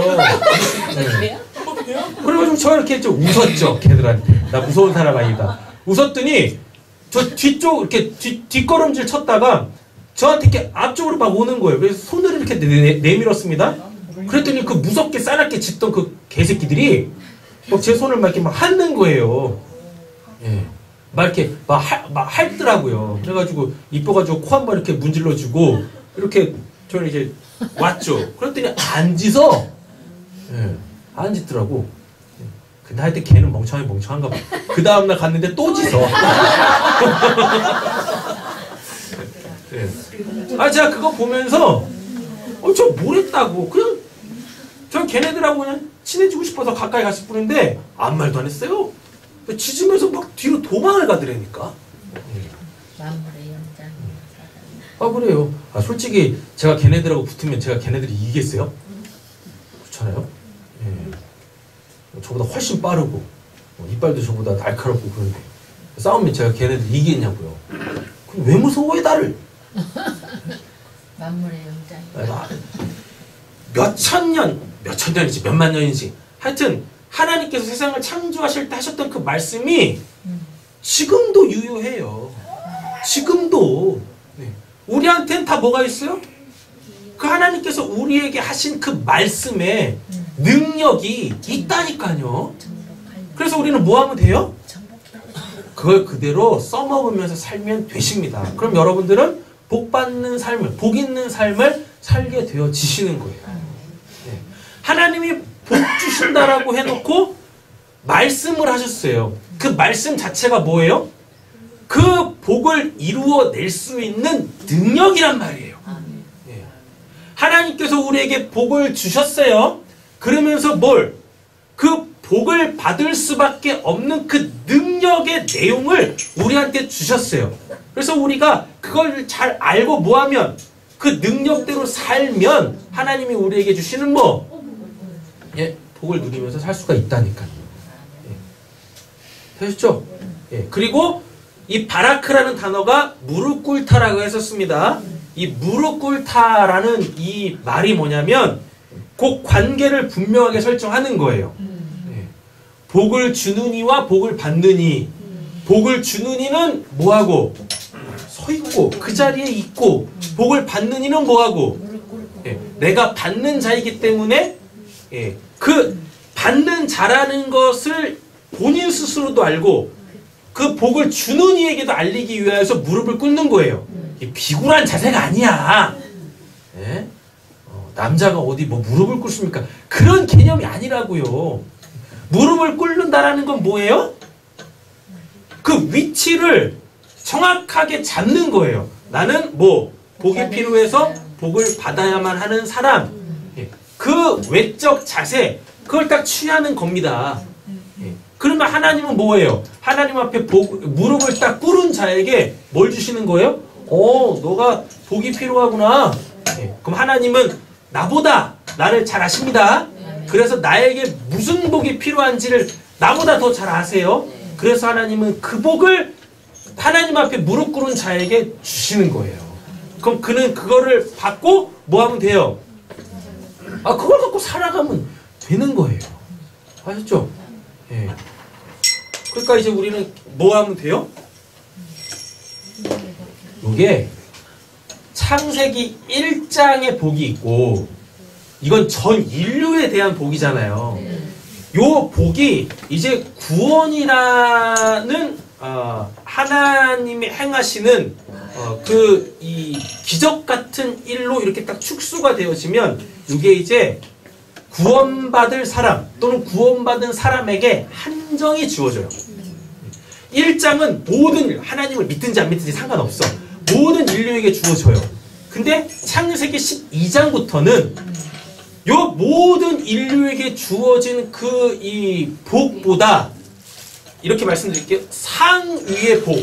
A: 네. 그래가지고 저 이렇게 좀 웃었죠, 개들한테. 나 무서운 사람 아니다. 웃었더니, 저 뒤쪽, 이렇게 뒷걸음질 쳤다가, 저한테 이렇게 앞쪽으로 막 오는 거예요. 그래서 손을 이렇게 내밀었습니다. 그랬더니 그 무섭게 싸납게 짖던 그 개새끼들이, 막 제 손을 막 이렇게 막 핥는 거예요. 예. 막 이렇게 막 핥더라고요. 그래가지고 이뻐가지고 코 한번 이렇게 문질러주고 이렇게 저는 이제 왔죠. 그랬더니 안 짖어. 예, 안 짖더라고. 근데 하여튼 걔는 멍청한가 봐. 그 다음날 갔는데 또 짖어. 예. 제가 그거 보면서 저 뭘 했다고. 그냥 저 걔네들하고 그냥 친해지고 싶어서 가까이 갔을 뿐인데 아무 말도 안 했어요. 짖으면서 막 뒤로 도망을 가더라니까.
C: 만물의 영장.
A: 그래요. 솔직히 제가 걔네들하고 붙으면 제가 걔네들이 이기겠어요? 그렇잖아요. 예. 저보다 훨씬 빠르고 이빨도 저보다 날카롭고 그런데 싸우면 제가 걔네들 이기겠냐고요. 그럼 왜 무서워해 나를?
C: 만물의 영장.
A: 몇천 년이지 몇만 년이지. 하여튼 하나님께서 세상을 창조하실 때 하셨던 그 말씀이 지금도 유효해요. 지금도. 네. 우리한테는 다 뭐가 있어요? 그 하나님께서 우리에게 하신 그 말씀에 능력이 있다니까요. 그래서 우리는 뭐 하면 돼요? 그걸 그대로 써먹으면서 살면 되십니다. 그럼 여러분들은 복 받는 삶을, 복 있는 삶을 살게 되어지시는 거예요. 네. 하나님이 복 주신다라고 해놓고 말씀을 하셨어요. 그 말씀 자체가 뭐예요? 그 복을 이루어낼 수 있는 능력이란 말이에요. 네. 하나님께서 우리에게 복을 주셨어요. 그러면서 뭘? 그 복을 받을 수밖에 없는 그 능력의 내용을 우리한테 주셨어요. 그래서 우리가 그걸 잘 알고 뭐하면 그 능력대로 살면 하나님이 우리에게 주시는 뭐? 예, 복을 누리면서 살 수가 있다니까요. 예. 되셨죠? 예. 그리고 이 바라크라는 단어가 무릎 꿇다라고 했었습니다. 이 무릎 꿇다라는 이 말이 뭐냐면 그 관계를 분명하게 설정하는 거예요. 복을 주는 이와 복을 받는 이. 복을 주는 이는 뭐하고? 서 있고 그 자리에 있고, 복을 받는 이는 뭐하고? 예, 내가 받는 자이기 때문에 예, 그 받는 자라는 것을 본인 스스로도 알고 그 복을 주는 이에게도 알리기 위해서 무릎을 꿇는 거예요. 비굴한 자세가 아니야. 예? 남자가 어디 뭐 무릎을 꿇습니까? 그런 개념이 아니라고요. 무릎을 꿇는다라는 건 뭐예요? 그 위치를 정확하게 잡는 거예요. 나는 뭐 복이 필요해서 복을 받아야만 하는 사람. 그 외적 자세, 그걸 딱 취하는 겁니다. 그러면 하나님은 뭐예요? 하나님 앞에 무릎을 딱 꿇은 자에게 뭘 주시는 거예요? 너가 복이 필요하구나. 그럼 하나님은 나보다 나를 잘 아십니다. 그래서 나에게 무슨 복이 필요한지를 나보다 더 잘 아세요. 그래서 하나님은 그 복을 하나님 앞에 무릎 꿇은 자에게 주시는 거예요. 그럼 그는 그거를 받고 뭐 하면 돼요? 그걸 갖고 살아가면 되는 거예요. 아셨죠? 예. 그러니까 이제 우리는 뭐 하면 돼요? 이게 창세기 1장의 복이 있고, 이건 전 인류에 대한 복이잖아요. 요 복이 이제 구원이라는 하나님이 행하시는 그 이 기적 같은 일로 이렇게 딱 축소가 되어지면 이게 이제 구원받을 사람 또는 구원받은 사람에게 한정이 주어져요. 1장은 모든 하나님을 믿든지 안 믿든지 상관없어. 모든 인류에게 주어져요. 근데 창세기 12장부터는 요 모든 인류에게 주어진 그 이 복보다 이렇게 말씀드릴게요. 상위의 복.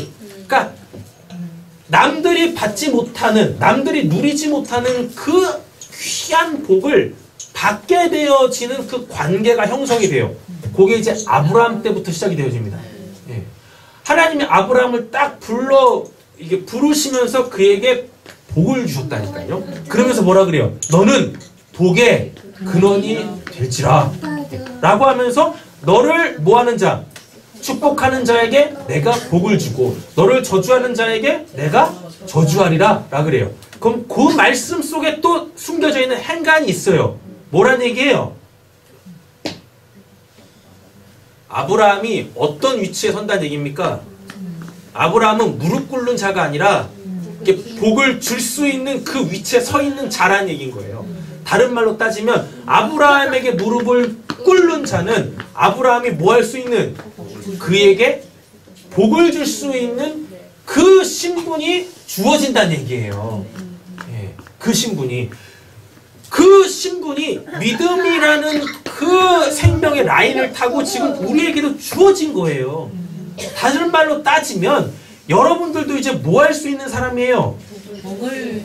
A: 그러니까 남들이 받지 못하는, 남들이 누리지 못하는 그 귀한 복을 받게 되어지는 그 관계가 형성이 돼요. 그게 이제 아브라함 때부터 시작이 되어집니다. 예. 하나님이 아브라함을 딱 이게 부르시면서 그에게 복을 주셨다니까요. 그러면서 뭐라 그래요? 너는 복의 근원이 될지라 라고 하면서 너를 뭐하는 자? 축복하는 자에게 내가 복을 주고 너를 저주하는 자에게 내가 저주하리라 라 그래요. 그럼 그 말씀 속에 또 숨겨져 있는 행간이 있어요. 뭐란 얘기예요? 아브라함이 어떤 위치에 선다는 얘기입니까? 아브라함은 무릎 꿇는 자가 아니라 복을 줄 수 있는 그 위치에 서 있는 자라는 얘기인 거예요. 다른 말로 따지면 아브라함에게 무릎을 꿇는 자는 아브라함이 뭐 할 수 있는, 그에게 복을 줄 수 있는 그 신분이 주어진다는 얘기예요. 예, 그 신분이 믿음이라는 그 생명의 라인을 타고 지금 우리에게도 주어진 거예요. 다른 말로 따지면 여러분들도 이제 뭐 할 수 있는 사람이에요?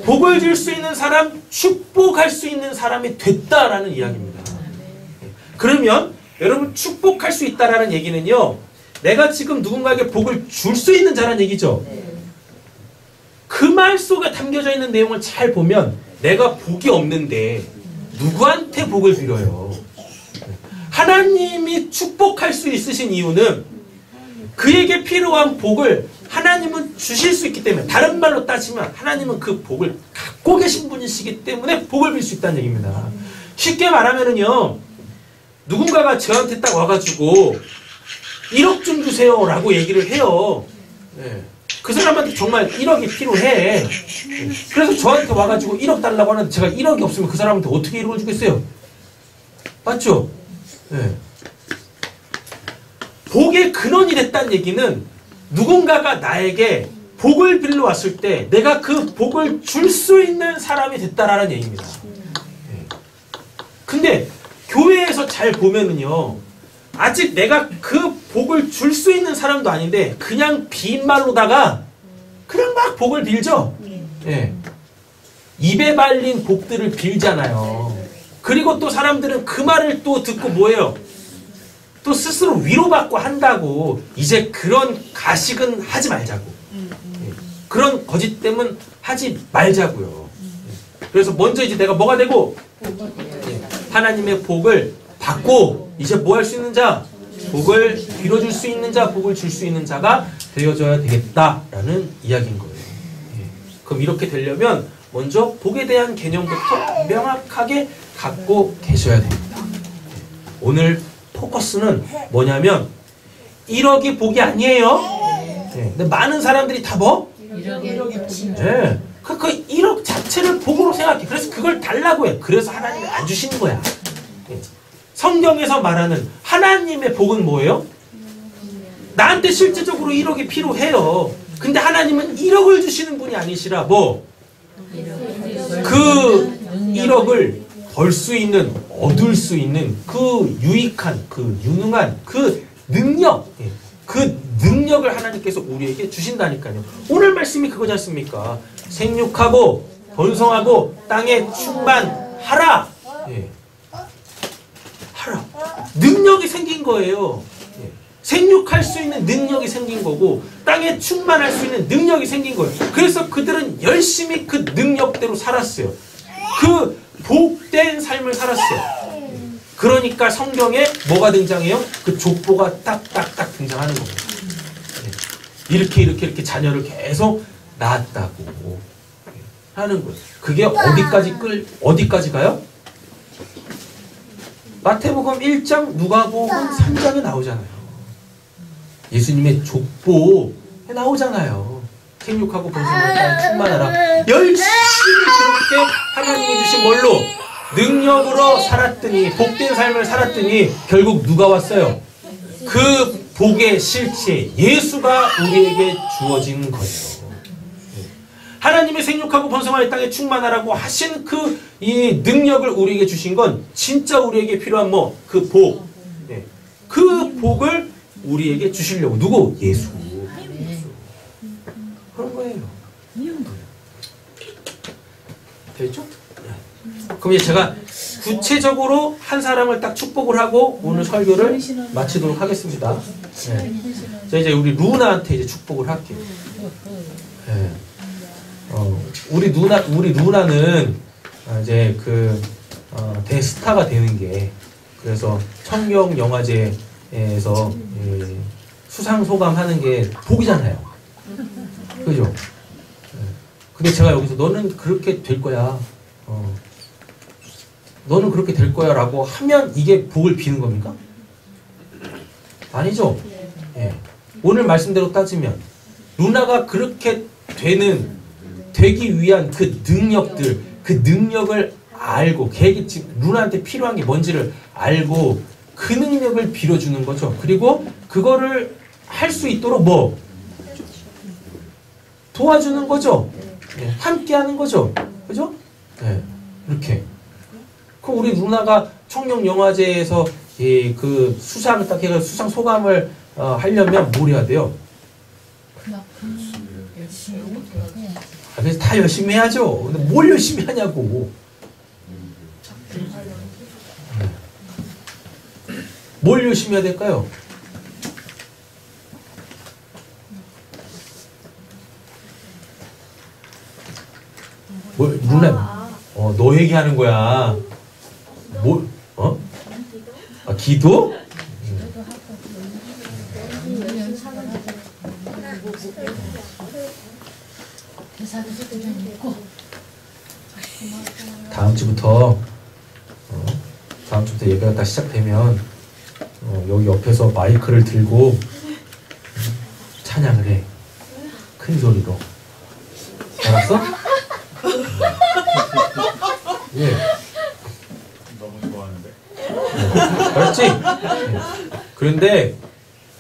A: 복을 줄 수 있는 사람, 축복할 수 있는 사람이 됐다라는 이야기입니다. 그러면 여러분 축복할 수 있다라는 얘기는요, 내가 지금 누군가에게 복을 줄 수 있는 자라는 얘기죠. 그 말 속에 담겨져 있는 내용을 잘 보면 내가 복이 없는데 누구한테 복을 빌어요? 하나님이 축복할 수 있으신 이유는 그에게 필요한 복을 하나님은 주실 수 있기 때문에, 다른 말로 따지면 하나님은 그 복을 갖고 계신 분이시기 때문에 복을 빌 수 있다는 얘기입니다. 쉽게 말하면은요, 누군가가 저한테 딱 와가지고 1억 좀 주세요 라고 얘기를 해요. 네. 그 사람한테 정말 1억이 필요해. 그래서 저한테 와가지고 1억 달라고 하는데 제가 1억이 없으면 그 사람한테 어떻게 1억을 주겠어요? 맞죠? 네. 복의 근원이 됐다는 얘기는 누군가가 나에게 복을 빌려 왔을 때 내가 그 복을 줄 수 있는 사람이 됐다라는 얘기입니다. 네. 근데 교회에서 잘 보면은요, 아직 내가 그 복을 줄 수 있는 사람도 아닌데 그냥 빈말로다가 그냥 막 복을 빌죠. 예. 입에 발린 복들을 빌잖아요. 그리고 또 사람들은 그 말을 또 듣고 뭐예요? 또 스스로 위로받고 한다고. 이제 그런 가식은 하지 말자고. 예. 그런 거짓됨은 하지 말자고요. 예. 그래서 먼저 이제 내가 뭐가 되고? 예. 하나님의 복을 받고 이제 뭐 할 수 있는 자? 복을 빌어줄 수 있는 자, 복을 줄 수 있는 자가 되어줘야 되겠다라는 이야기인 거예요. 예. 그럼 이렇게 되려면 먼저 복에 대한 개념부터 명확하게 갖고 계셔야 됩니다. 오늘 포커스는 뭐냐면 1억이 복이 아니에요. 예. 근데 많은 사람들이 다 뭐?
C: 1억이
A: 예. 그 1억 자체를 복으로 생각해. 그래서 그걸 달라고 해. 그래서 하나님이 안 주시는 거야. 예. 성경에서 말하는 하나님의 복은 뭐예요? 나한테 실질적으로 1억이 필요해요. 근데 하나님은 1억을 주시는 분이 아니시라 뭐? 그 1억을 벌 수 있는, 얻을 수 있는 그 유익한, 그 유능한 그 능력, 그 능력을 하나님께서 우리에게 주신다니까요. 오늘 말씀이 그거지 않습니까? 생육하고 번성하고 땅에 충만하라. 예. 하라. 능력이 생긴 거예요. 예. 생육할 수 있는 능력이 생긴 거고 땅에 충만할 수 있는 능력이 생긴 거예요. 그래서 그들은 열심히 그 능력대로 살았어요. 그 복된 삶을 살았어요. 그러니까 성경에 뭐가 등장해요? 그 족보가 딱딱딱 등장하는 거예요. 예. 이렇게 자녀를 계속 낳았다고 하는 거예요. 그게 어디까지 가요? 마태복음 1장, 누가복음 3장에 나오잖아요. 예수님의 족보에 나오잖아요. 생육하고 번성하고 땅에 충만하라. 열심히 그렇게 하나님이 주신 뭘로? 능력으로 살았더니, 복된 삶을 살았더니 결국 누가 왔어요? 그 복의 실체 예수가 우리에게 주어진 거예요. 하나님의 생육하고 번성할 땅에 충만하라고 하신 이 능력을 우리에게 주신 건 진짜 우리에게 필요한 그 복. 네. 그 복을 우리에게 주시려고. 누구? 예수. 그런 거예요. 됐죠? 그럼 이제 제가 구체적으로 한 사람을 딱 축복을 하고 오늘 설교를 마치도록 하겠습니다. 네. 자, 이제 우리 루나한테 이제 축복을 할게요. 네. 우리 누나는 이제 대스타가 되는 게, 그래서 청룡 영화제에서 수상 소감하는 게 복이잖아요. 그죠? 근데 제가 여기서 너는 그렇게 될 거야. 너는 그렇게 될 거야 라고 하면 이게 복을 비는 겁니까? 아니죠? 예. 오늘 말씀대로 따지면 누나가 그렇게 되기 위한 그 능력들, 그 능력을 알고, 누나한테 필요한 게 뭔지를 알고 그 능력을 빌어주는 거죠. 그리고 그거를 할 수 있도록 도와주는 거죠. 예, 함께 하는 거죠. 그죠? 예, 이렇게. 우리 누나가 청룡 영화제에서 그 수상 딱 해서 수상 소감을 하려면 뭘 해야 돼요? 그래서 다 열심히 해야죠. 근데 뭘 열심히 하냐고. 뭘 열심히 해야 될까요? 누나, 너 얘기하는 거야. 기도? 다음 주부터 예배가 딱 시작되면 여기 옆에서 마이크를 들고 찬양을 해. 큰 소리로. 알았어? 예.
B: 너무 좋아하는데.
A: 알았지? 예. 그런데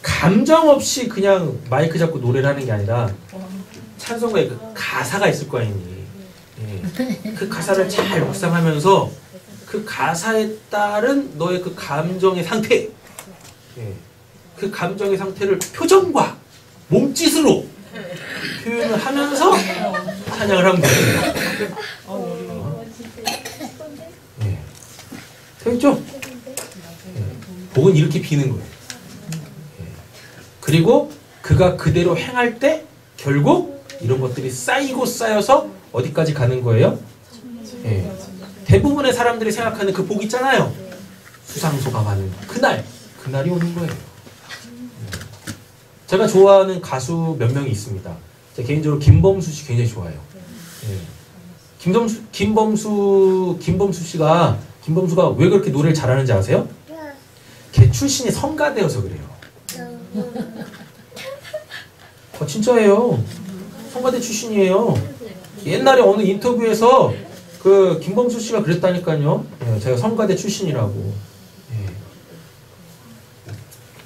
A: 감정 없이 그냥 마이크 잡고 노래를 하는 게 아니라 찬송가에 그 가사가 있을 거 아니니. 예. 그 가사를 잘 묵상하면서 그 가사에 따른 너의 그 감정의 상태, 예. 그 감정의 상태를 표정과 몸짓으로 표현을 하면서 찬양을 하면 됩니다. 예. 되겠죠? 예. 복은 이렇게 비는 거예요. 예. 그리고 그가 그대로 행할 때 결국 이런 것들이 쌓이고 쌓여서 어디까지 가는 거예요? 예. 대부분의 사람들이 생각하는 그 복 있잖아요. 수상소가 가는 그날이 오는 거예요. 제가 좋아하는 가수 몇 명이 있습니다. 제가 개인적으로 김범수 씨 굉장히 좋아해요. 예. 김범수가 왜 그렇게 노래를 잘하는지 아세요? 걔 출신이 성가대여서 그래요. 진짜예요. 성가대 출신이에요. 옛날에 어느 인터뷰에서 그 김범수 씨가 그랬다니까요. 예, 제가 성가대 출신이라고. 예.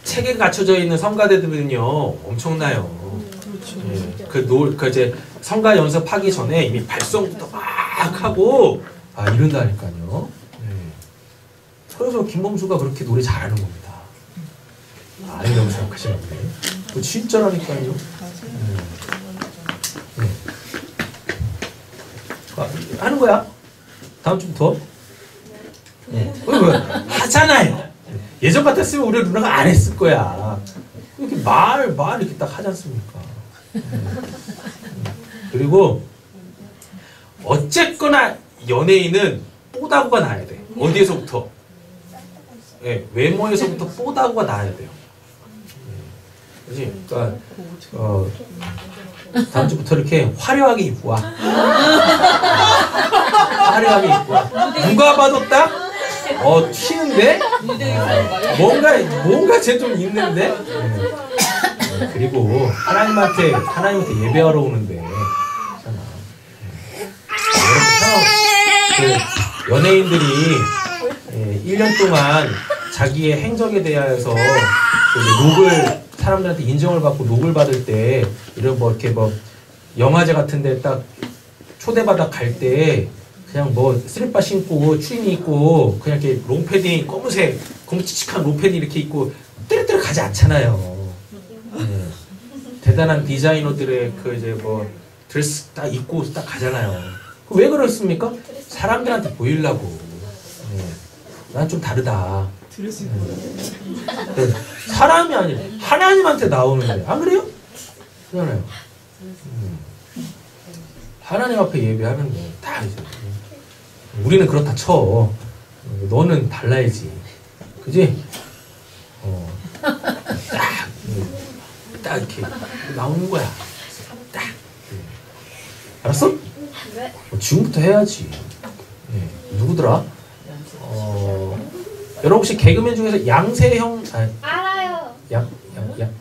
A: 책에 갖춰져 있는 성가대들은요 엄청나요. 예, 그 이제 성가 연습하기 전에 이미 발성부터 막 하고 이런다니까요. 예. 그래서 김범수가 그렇게 노래 잘하는 겁니다. 아니라고 생각하시면 안 돼요. 진짜라니까요. 예. 하는 거야. 다음 주부터. 예. 왜? 하잖아요. 예전 같았으면 우리 누나가 안 했을 거야. 이렇게 말 이렇게 딱 하지 않습니까? 그리고 어쨌거나 연예인은 뽀다구가 나야 돼. 어디에서부터? 예, 외모에서부터 뽀다구가 나야 돼요. 그렇지? 그러니까 다음 주부터 이렇게 화려하게 입고 와. 화려하게 입고 와. 누가 봐도 딱 튀는데? 뭔가 쟤 좀 있는데? 그리고 하나님한테 예배하러 오는데 그 연예인들이 1년 동안 자기의 행적에 대하여서 사람들한테 인정을 받고 녹을 받을 때 이런 이렇게 영화제 같은데 딱 초대받아 갈 때 그냥 슬리퍼 신고 추리닝 입고 그냥 이렇게 롱패딩 검은색 검치칙한 롱패딩 이렇게 입고 뚜루뚜루 가지 않잖아요. 네. 대단한 디자이너들의 드레스 딱 입고 딱 가잖아요. 왜 그렇습니까? 사람들한테 보이려고. 네. 난 좀 다르다. 네. 사람이 아니라 하나님한테 나오는데 안 그래요? 그러잖아요. 하나님 앞에 예배하는데 다 이제 우리는 그렇다 쳐. 너는 달라야지. 그지? 딱 이렇게 나오는 거야. 딱. 알았어?
C: 네.
A: 지금부터 해야지. 네. 누구더라? 여러분 혹시 개그맨 중에서 양세형
C: 알아요.
A: 양세찬?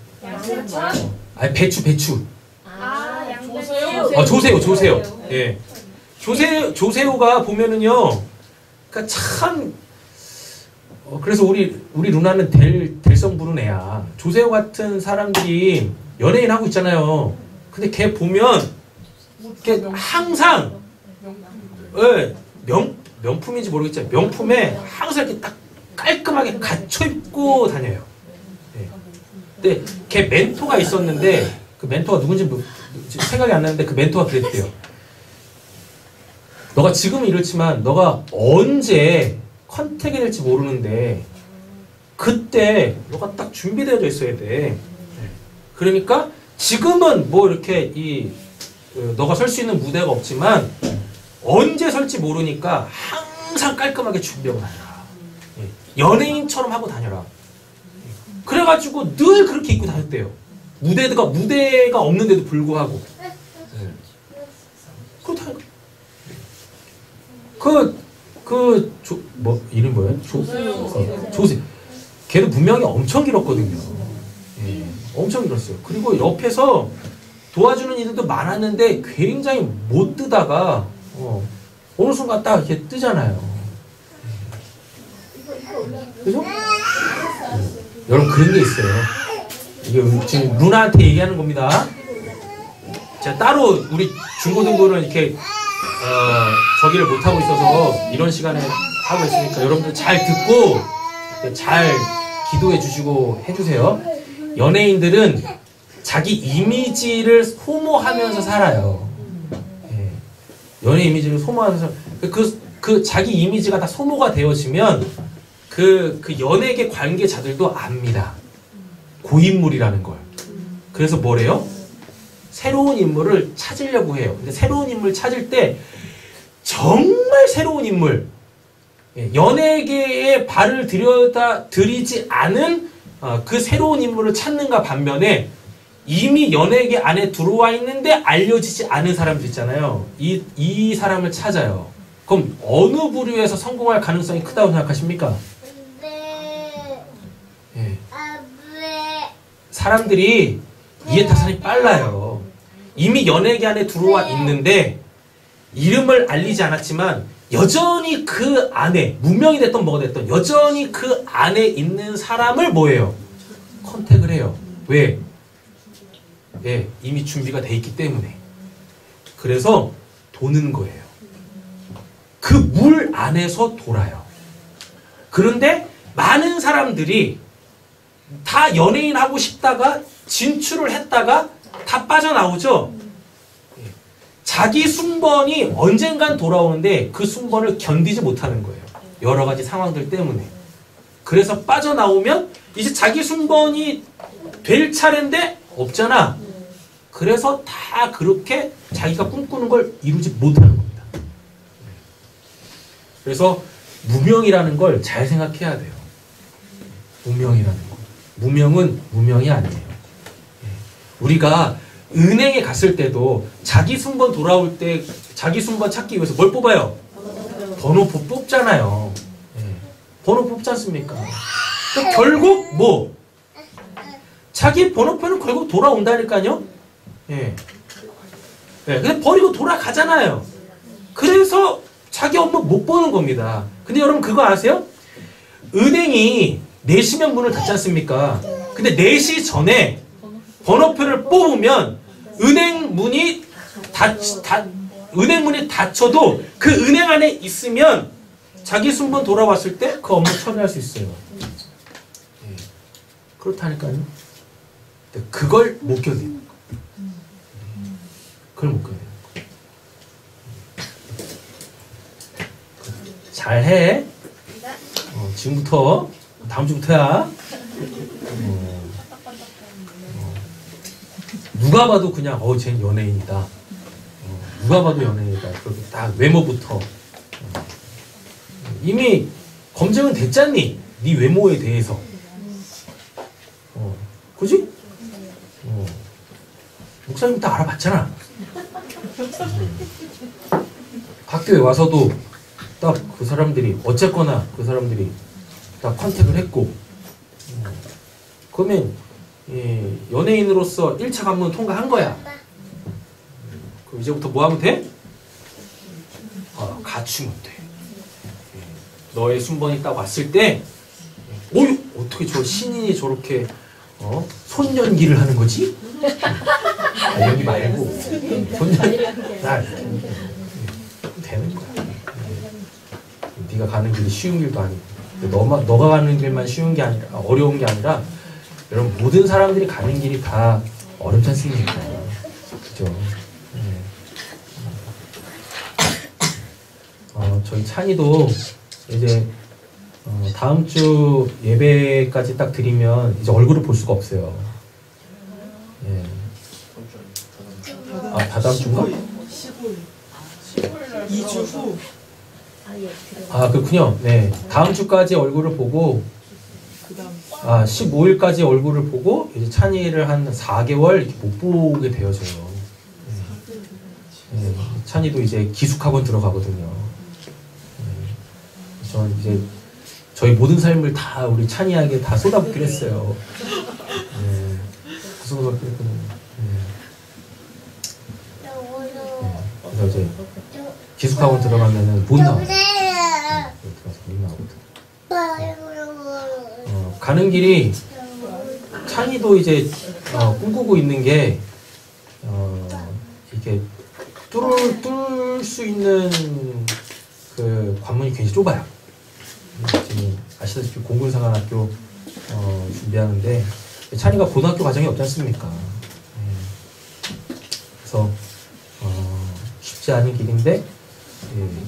A: 배추.
C: 양세찬.
A: 조세호. 예. 조세호가 보면은요. 그러니까 참 그래서 우리 누나는 될성 부른 애야. 조세호 같은 사람들이 연예인 하고 있잖아요. 근데 걔 보면 걔 항상 명품인지 모르겠지만 명품에 항상 이렇게 딱 깔끔하게 갖춰 입고 다녀요. 네. 근데 걔 멘토가 있었는데 그 멘토가 누군지 생각이 안 나는데 그 멘토가 그랬대요. 너가 지금은 이렇지만 너가 언제 컨택이 될지 모르는데 그때 너가 딱 준비되어져 있어야 돼. 그러니까 지금은 이렇게 너가 설 수 있는 무대가 없지만 언제 설지 모르니까 항상 깔끔하게 준비하고 다녀라. 연예인처럼 하고 다녀라. 그래가지고 늘 그렇게 입고 다녔대요. 무대가 없는데도 불구하고. 이름 뭐예요? 조세. 걔도 분명히 엄청 길었거든요. 엄청 길었어요. 그리고 옆에서 도와주는 이들도 많았는데 굉장히 못 뜨다가 어느 순간 딱 이렇게 뜨잖아요. 그죠? 여러분 그런 게 있어요. 이게 지금 누나한테 얘기하는 겁니다. 제가 따로 우리 중고등부는 이렇게 저기를 못 하고 있어서 이런 시간에 하고 있으니까 여러분들 잘 듣고 잘 기도해 주시고 해주세요. 연예인들은 자기 이미지를 소모하면서 살아요. 예. 연예 이미지를 소모하면서 그 자기 이미지가 다 소모가 되어지면 그 연예계 관계자들도 압니다. 고인물이라는 걸. 그래서 뭐래요? 새로운 인물을 찾으려고 해요. 근데 새로운 인물 찾을 때 정말 새로운 인물, 연예계에 발을 들이지 않은 그 새로운 인물을 찾는가 반면에 이미 연예계 안에 들어와 있는데 알려지지 않은 사람들 있잖아요. 이 사람을 찾아요. 그럼 어느 부류에서 성공할 가능성이 크다고 생각하십니까? 예. 사람들이 이해타산이 빨라요. 이미 연예계 안에 들어와 있는데 이름을 알리지 않았지만 여전히 그 안에 무명이 됐던 뭐가 됐던 여전히 그 안에 있는 사람을 뭐예요? 컨택을 해요. 왜? 예, 이미 준비가 돼 있기 때문에. 그래서 도는 거예요. 그 물 안에서 돌아요. 그런데 많은 사람들이 다 연예인 하고 싶다가 진출을 했다가 다 빠져나오죠. 자기 순번이 언젠간 돌아오는데 그 순번을 견디지 못하는 거예요. 여러 가지 상황들 때문에. 그래서 빠져나오면 이제 자기 순번이 될 차례인데 없잖아. 그래서 다 그렇게 자기가 꿈꾸는 걸 이루지 못하는 겁니다. 그래서 무명이라는 걸 잘 생각해야 돼요. 무명이라는 거. 무명은 무명이 아니에요. 우리가 은행에 갔을 때도 자기 순번 돌아올 때 자기 순번 찾기 위해서 뭘 뽑아요? 번호표 뽑잖아요. 번호 뽑지 않습니까? 결국 뭐? 자기 번호표는 결국 돌아온다니까요. 근데 버리고 돌아가잖아요. 그래서 자기 업무 못 보는 겁니다. 근데 여러분 그거 아세요? 은행이 4시면 문을 닫지 않습니까? 근데 4시 전에 번호표를 뽑으면 은행 문이 닫혀도 그 은행 안에 있으면 자기 순번 돌아왔을 때 그 업무 처리할 수 있어요. 그렇다니까요. 그걸 못 견디는 거. 그걸 못 견디는 거. 잘해. 지금부터 다음 주부터야. 누가 봐도 그냥 쟤는 연예인이다. 누가 봐도 연예인이다. 그렇게 딱 외모부터 이미 검증은 됐잖니. 네 외모에 대해서. 그지? 목사님 다 알아봤잖아. 학교에 와서도 딱 그 사람들이 어쨌거나 그 사람들이 딱 컨택을 했고 그러면 연예인으로서 1차 관문 통과한 거야. 그럼 이제부터 뭐 하면 돼? 갖추면 돼. 너의 순번이 딱 왔을 때 어떻게 저 신인이 저렇게 손연기를 하는 거지? 연기 말고 되는 거야. 네가 가는 길이 쉬운 길도 아니고 너가 가는 길만 쉬운 게 아니라 어려운 게 아니라 여러분 모든 사람들이 가는 길이 다 어렵지 않습니까? 그죠? 저희 찬이도 이제 다음 주 예배까지 딱 드리면 이제 얼굴을 볼 수가 없어요. 다다음 주인가?
D: 2주 후.
A: 그렇군요. 네. 다음 주까지 얼굴을 보고 15일까지 얼굴을 보고 이제 찬이를 한 4개월 이렇게 못 보게 되어져요. 찬이도 이제 기숙학원 들어가거든요. 전 이제 저희 모든 삶을 다 우리 찬이에게 다 쏟아붓기로 했어요. 쏟아붓기로 했거든요. 그래서 이제 기숙학원 들어가면은 못 나와요. 들어가서 못 나오거든. 가는 길이 찬이도 이제 꿈꾸고 있는 게 이게 뚫을 수 있는 그 관문이 굉장히 좁아요. 지금 아시다시피 공군사관학교 준비하는데 찬이가 고등학교 과정이 없지 않습니까? 그래서 쉽지 않은 길인데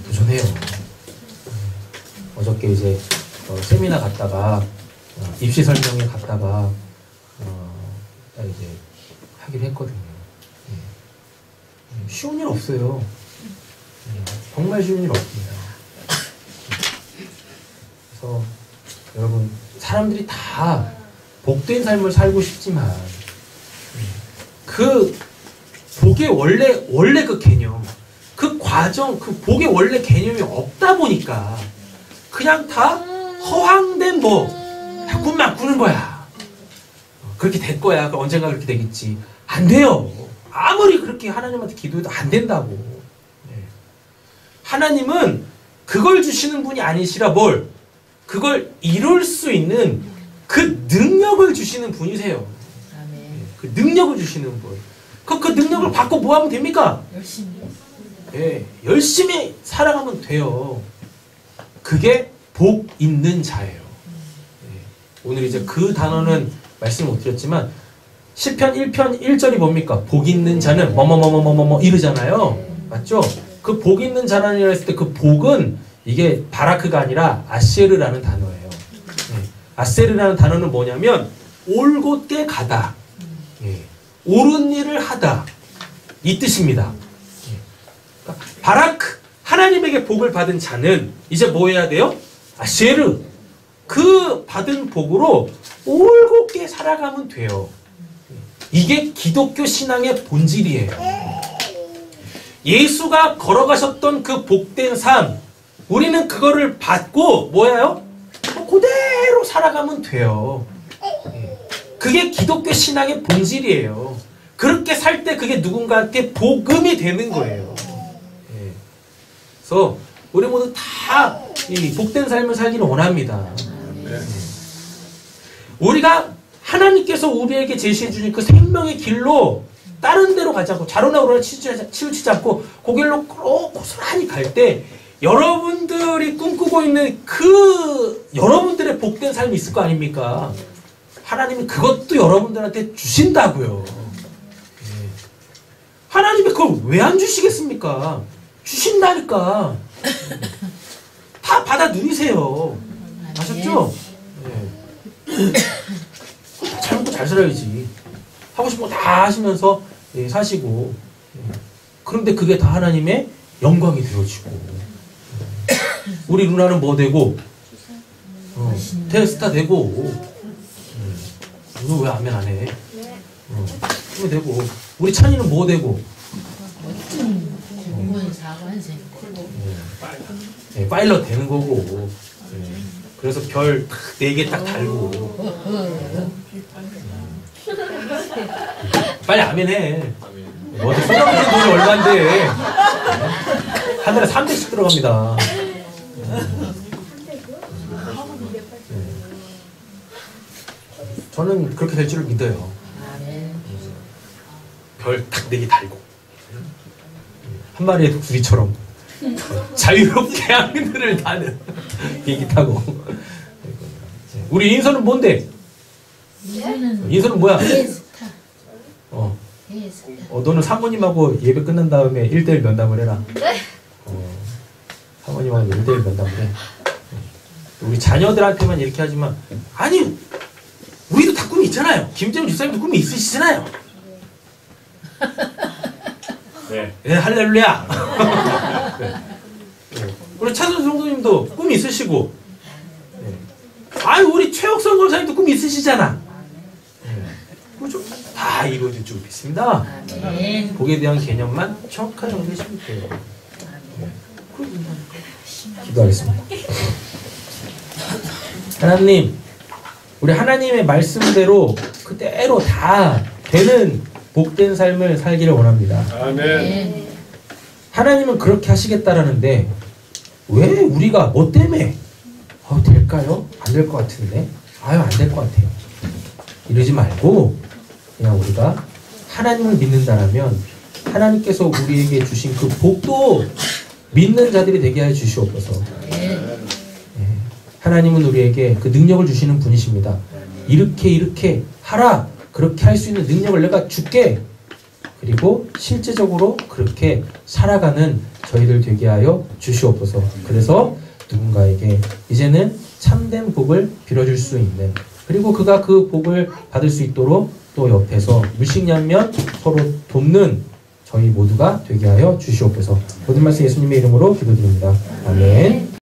A: 도전해요. 어저께 이제 세미나 갔다가 입시 설명회 갔다가 이제 하기로 했거든요. 쉬운 일 없어요. 정말 쉬운 일 없습니다. 그래서 여러분 사람들이 다 복된 삶을 살고 싶지만 그 복의 원래 그 개념, 그 과정, 그 복의 원래 개념이 없다 보니까 그냥 다 허황된 꿈만 꾸는 거야. 그렇게 될 거야. 언젠가 그렇게 되겠지. 안 돼요. 아무리 그렇게 하나님한테 기도해도 안 된다고. 하나님은 그걸 주시는 분이 아니시라 그걸 이룰 수 있는 그 능력을 주시는 분이세요. 그 능력을 주시는 분. 그 능력을 받고 뭐 하면 됩니까? 열심히 살아가면 돼요. 그게 복 있는 자예요. 오늘 이제 그 단어는 말씀을 못 드렸지만 시편 1편 1절이 뭡니까? 복 있는 자는 뭐뭐뭐뭐뭐뭐 이러잖아요. 맞죠? 그 복 있는 자라는 했을 때 그 복은 이게 바라크가 아니라 아세르라는 단어예요. 아세르라는 단어는 뭐냐면 올곧게 가다. 옳은 일을 하다. 이 뜻입니다. 그러니까 바라크, 하나님에게 복을 받은 자는 이제 뭐 해야 돼요? 아세르. 그 받은 복으로 올곧게 살아가면 돼요. 이게 기독교 신앙의 본질이에요. 예수가 걸어가셨던 그 복된 삶, 우리는 그거를 받고 뭐예요? 그대로 살아가면 돼요. 그게 기독교 신앙의 본질이에요. 그렇게 살 때 그게 누군가한테 복음이 되는 거예요. 그래서 우리 모두 다 이 복된 삶을 살기를 원합니다. 우리가 하나님께서 우리에게 제시해 주신 그 생명의 길로 다른 데로 가지 않고 자로나 우로나 치우치지 않고 그 길로 고스란히 갈 때 여러분들이 꿈꾸고 있는 그 여러분들의 복된 삶이 있을 거 아닙니까? 하나님이 그것도 여러분들한테 주신다고요. 하나님이 그걸 왜 안 주시겠습니까? 주신다니까. 다 받아 누리세요. 아셨죠? 잘 먹고 잘 살아야지. 하고 싶은 거 다 하시면서 사시고. 그런데 그게 다 하나님의 영광이 되어지고. 우리 누나는 뭐 되고? 대스타 되고. 너 왜 아멘 안 해? 왜 되고? 우리 찬이는 뭐 되고? 파일럿 되는 거고. 그래서 별 4개 딱 달고. 빨리 아멘 해. 어디 쏟아부는 돈이 얼만데. 한 달에 3대씩 들어갑니다. 저는 그렇게 될 줄을 믿어요. 별 딱 4개 달고 한 마리의 독수리처럼 자유롭게 하늘을 나는 비행기 타고. 우리 인선은 뭔데? 인선은 뭐야? 너는 사모님하고 예배 끝난 다음에 1대1 면담을 해라. 사모님하고 1대1 면담을 해. 우리 자녀들한테만 이렇게 하지만 아니 우리도 다 꿈이 있잖아요. 김재훈 집사님도 꿈이 있으시잖아요. 네, 할렐루야. 네. 우리 차순 성도님도 꿈이 있으시고, 우리 최혁선 권사님도 꿈이 있으시잖아. 그죠? 다 이루어질 줄 믿습니다. 복에 대한 개념만 정확하게 정리하시면 돼요. 기도하겠습니다. 하나님, 우리 하나님의 말씀대로 그대로 다 되는 복된 삶을 살기를 원합니다.
B: 아멘.
D: 하나님은 그렇게 하시겠다라는데 왜 우리가 뭐 때문에 될까요? 안 될 것 같은데 안 될 것 같아요. 이러지 말고 그냥 우리가 하나님을 믿는다라면 하나님께서 우리에게 주신 그 복도 믿는 자들이 되게 하여 주시옵소서. 하나님은 우리에게 그 능력을 주시는 분이십니다. 이렇게 하라. 그렇게 할 수 있는 능력을 내가 줄게. 그리고 실제적으로 그렇게 살아가는 저희들 되게 하여 주시옵소서. 그래서 누군가에게 이제는 참된 복을 빌어줄 수 있는, 그리고 그가 그 복을 받을 수 있도록 또 옆에서 물식양면 서로 돕는 저희 모두가 되게 하여 주시옵소서. 모든 말씀 예수님의 이름으로 기도드립니다. 아멘.